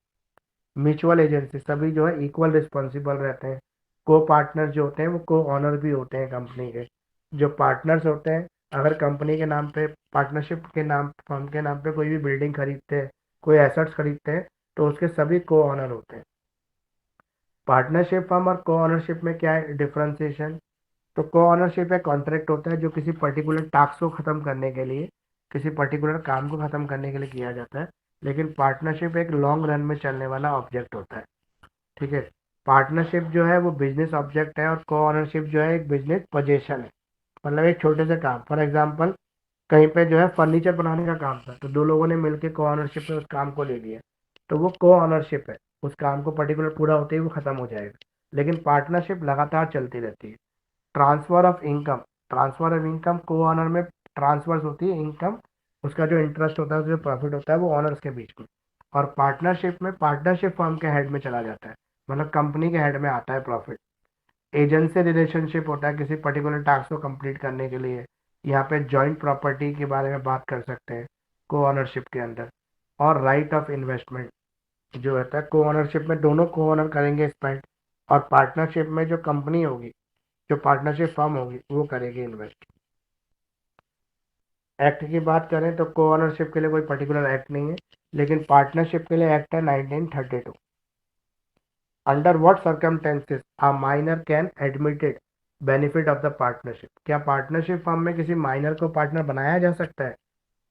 [SPEAKER 1] म्यूचुअल एजेंसी सभी जो है इक्वल रिस्पॉन्सिबल रहते हैं। को पार्टनर जो होते हैं वो को ऑनर भी होते हैं कंपनी के। जो पार्टनर्स होते हैं अगर कंपनी के नाम पे, पार्टनरशिप के नाम, फर्म के नाम पे कोई भी बिल्डिंग खरीदते हैं, कोई एसेट्स खरीदते हैं, तो उसके सभी को ऑनर होते हैं। पार्टनरशिप फर्म और को ऑनरशिप में क्या है डिफरेंशिएशन, तो को ऑनरशिप एक कॉन्ट्रैक्ट होता है जो किसी पर्टिकुलर टास्क को खत्म करने के लिए, किसी पर्टिकुलर काम को खत्म करने के लिए किया जाता है। लेकिन पार्टनरशिप एक लॉन्ग रन में चलने वाला ऑब्जेक्ट होता है, ठीक है। पार्टनरशिप जो है वो बिजनेस ऑब्जेक्ट है और को ऑनरशिप जो है एक बिजनेस पोजेशन है। मतलब एक छोटे से काम, फॉर एग्जाम्पल कहीं पे जो है फर्नीचर बनाने का काम था तो दो लोगों ने मिलकर को ऑनरशिप में उस काम को ले लिया, तो वो को ऑनरशिप है, उस काम को पर्टिकुलर पूरा होते ही वो खत्म हो जाएगा। लेकिन पार्टनरशिप लगातार चलती रहती है। Transfer of income, transfer of income को ऑनर में ट्रांसफर होती है इनकम, उसका जो इंटरेस्ट होता है जो प्रॉफिट होता है वो ऑनर्स के बीच में। और पार्टनरशिप में पार्टनरशिप फर्म के हेड में चला जाता है, मतलब कंपनी के हेड में आता है प्रॉफिट। एजेंसी रिलेशनशिप होता है किसी पर्टिकुलर टास्क को कंप्लीट करने के लिए, यहाँ पे जॉइंट प्रॉपर्टी के बारे में बात कर सकते हैं को ऑनरशिप के अंदर। और राइट ऑफ इन्वेस्टमेंट जो होता है को ऑनरशिप में दोनों को ऑनर करेंगे स्पेंड, और पार्टनरशिप में जो कंपनी होगी जो पार्टनरशिप फर्म होगी वो करेगी इन्वेस्ट। एक्ट की बात करें तो को ऑनरशिप के लिए कोई पर्टिकुलर एक्ट नहीं है, लेकिन पार्टनरशिप के लिए एक्ट है 1932। Under what circumstances a minor can admitted benefit of the partnership. क्या पार्टनरशिप फर्म में किसी माइनर को पार्टनर बनाया जा सकता है?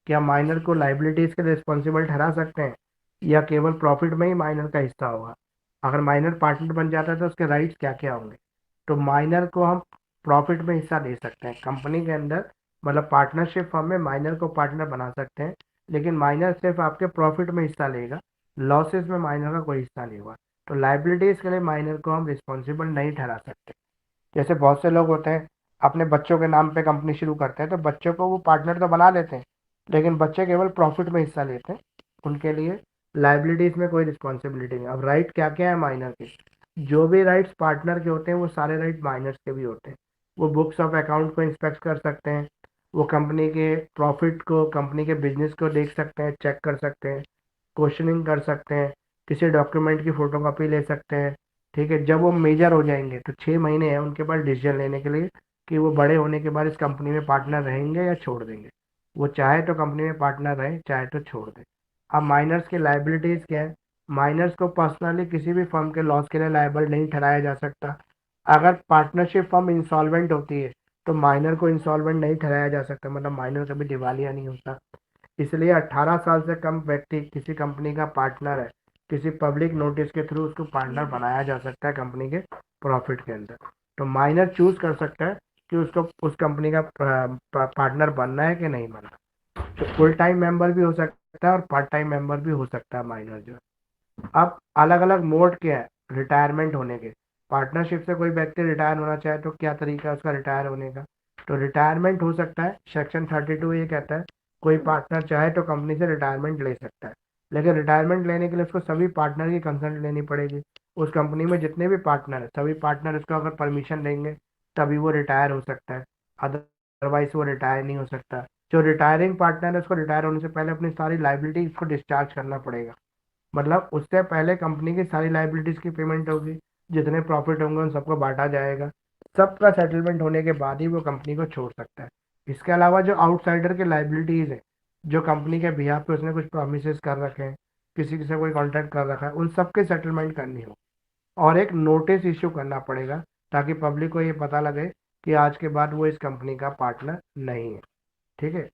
[SPEAKER 1] क्या माइनर को लाइबिलिटीज के रिस्पॉन्सिबल ठहरा सकते हैं, या केवल प्रॉफिट में ही माइनर का हिस्सा होगा? अगर माइनर पार्टनर बन जाता है तो उसके राइट्स क्या क्या होंगे? तो माइनर को हम प्रॉफिट में हिस्सा दे सकते हैं कंपनी के अंदर, मतलब पार्टनरशिप फर्म में माइनर को पार्टनर बना सकते हैं, लेकिन माइनर सिर्फ आपके प्रॉफिट में हिस्सा लेगा, लॉसेस में माइनर का कोई हिस्सा नहीं होगा। तो लाइबिलिटीज के लिए माइनर को हम रिस्पॉन्सिबल नहीं ठहरा सकते। जैसे बहुत से लोग होते हैं अपने बच्चों के नाम पे कंपनी शुरू करते हैं, तो बच्चों को वो पार्टनर तो बना लेते हैं, लेकिन बच्चे केवल प्रॉफिट में हिस्सा लेते हैं, उनके लिए लाइबिलिटीज में कोई रिस्पॉन्सिबिलिटी नहीं। अब राइट क्या क्या है माइनर के? जो भी राइट्स पार्टनर के होते हैं वो सारे राइट माइनर्स के भी होते हैं। वो बुक्स ऑफ अकाउंट को इंस्पेक्ट कर सकते हैं, वो कंपनी के प्रॉफिट को, कंपनी के बिजनेस को देख सकते हैं, चेक कर सकते हैं, क्वेश्चनिंग कर सकते हैं, किसी डॉक्यूमेंट की फोटोकॉपी ले सकते हैं। ठीक है, जब वो मेजर हो जाएंगे तो 6 महीने हैं उनके पास डिसीजन लेने के लिए कि वो बड़े होने के बाद इस कंपनी में पार्टनर रहेंगे या छोड़ देंगे। वो चाहे तो कंपनी में पार्टनर रहे, चाहे तो छोड़ दे। अब माइनर्स की लाइबिलिटीज क्या है? माइनर्स को पर्सनली किसी भी फर्म के लॉस के लिए लायबल नहीं ठहराया जा सकता। अगर पार्टनरशिप फर्म इंसॉल्वेंट होती है तो माइनर को इंसॉल्वेंट नहीं ठहराया जा सकता, मतलब माइनर कभी दिवालिया नहीं होता। इसलिए 18 साल से कम व्यक्ति किसी कंपनी का पार्टनर है, किसी पब्लिक नोटिस के थ्रू उसको पार्टनर बनाया जा सकता है कंपनी के प्रॉफिट के अंदर। तो माइनर चूज कर सकता है कि उसको उस कंपनी का पार्टनर बनना है कि नहीं बनना। तो फुल टाइम मेंबर भी हो सकता है और पार्ट टाइम मेंबर भी हो सकता है माइनर जो है। अब अलग अलग मोड क्या है रिटायरमेंट होने के? पार्टनरशिप से कोई व्यक्ति रिटायर होना चाहे तो क्या तरीका है उसका रिटायर होने का? तो रिटायरमेंट हो सकता है, सेक्शन 32 ये कहता है कोई पार्टनर चाहे तो कंपनी से रिटायरमेंट ले सकता है, लेकिन रिटायरमेंट लेने के लिए उसको सभी पार्टनर की कंसल्ट लेनी पड़ेगी। उस कंपनी में जितने भी पार्टनर है सभी पार्टनर उसको अगर परमिशन देंगे तभी वो रिटायर हो सकता है, अदरवाइज वो रिटायर नहीं हो सकता। जो रिटायरिंग पार्टनर है उसको रिटायर होने से पहले अपनी सारी लाइबिलिटी को डिस्चार्ज करना पड़ेगा, मतलब उससे पहले कंपनी की सारी लाइबिलिटीज की पेमेंट होगी, जितने प्रॉफिट होंगे उन सबको बांटा जाएगा, सबका सेटलमेंट होने के बाद ही वो कंपनी को छोड़ सकता है। इसके अलावा जो आउटसाइडर की लाइबिलिटीज है, जो कंपनी के बिहाफ पे उसने कुछ प्रोमिस कर रखे हैं, किसी से कोई कॉन्ट्रैक्ट कर रखा है, उन सबके सेटलमेंट करनी हो, और एक नोटिस इश्यू करना पड़ेगा ताकि पब्लिक को ये पता लगे कि आज के बाद वो इस कंपनी का पार्टनर नहीं है। ठीक है।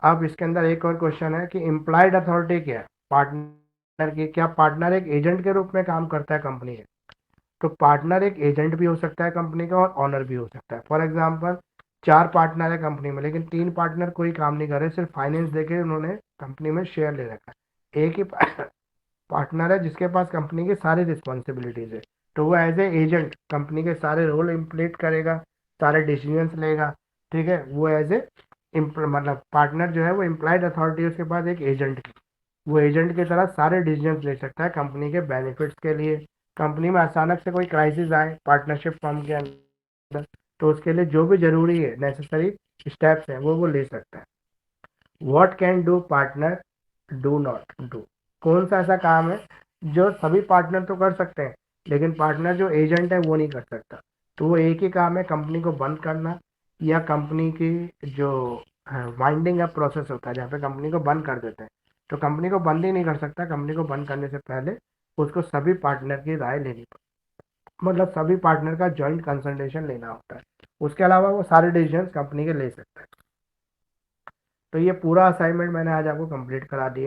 [SPEAKER 1] अब इसके अंदर एक और क्वेश्चन है कि इम्प्लाइड अथॉरिटी क्या है पार्टनर की? क्या पार्टनर एक एजेंट के रूप में काम करता है कंपनी के? तो पार्टनर एक एजेंट भी हो सकता है कंपनी का और ऑनर भी हो सकता है। फॉर एग्जांपल 4 पार्टनर है कंपनी में, लेकिन 3 पार्टनर कोई काम नहीं कर रहे, सिर्फ फाइनेंस देके उन्होंने कंपनी में शेयर ले रखा है। एक ही पार्टनर है जिसके पास कंपनी की सारी रिस्पॉन्सिबिलिटीज है, तो वो एज ए एजेंट कंपनी के सारे रोल इम्प्लीट करेगा, सारे डिसीजंस लेगा। ठीक है, वो एज ए मतलब पार्टनर जो है वो इम्प्लाइड अथॉरिटी उसके पास एक एजेंट की, वो एजेंट की तरह सारे डिसीजंस ले सकता है कंपनी के बेनिफिट्स के लिए। कंपनी में अचानक से कोई क्राइसिस आए पार्टनरशिप फर्म के अंदर, तो उसके लिए जो भी जरूरी है नेसेसरी स्टेप्स हैं वो ले सकता है। What can do partner do not do? कौन सा ऐसा काम है जो सभी पार्टनर तो कर सकते हैं लेकिन पार्टनर जो एजेंट है वो नहीं कर सकता? तो वो एक ही काम है, कंपनी को बंद करना, या कंपनी की जो वाइंडिंग अप प्रोसेस होता है जहाँ पे कंपनी को बंद कर देते हैं। तो कंपनी को बंद ही नहीं कर सकता, कंपनी को बंद करने से पहले उसको सभी पार्टनर की राय लेनी पड़ती, मतलब सभी पार्टनर का जॉइंट कंसल्टेशन लेना होता है। उसके अलावा वो सारे डिसीजन कंपनी के ले सकता है। तो ये पूरा असाइनमेंट मैंने आज आपको कंप्लीट करा दिया।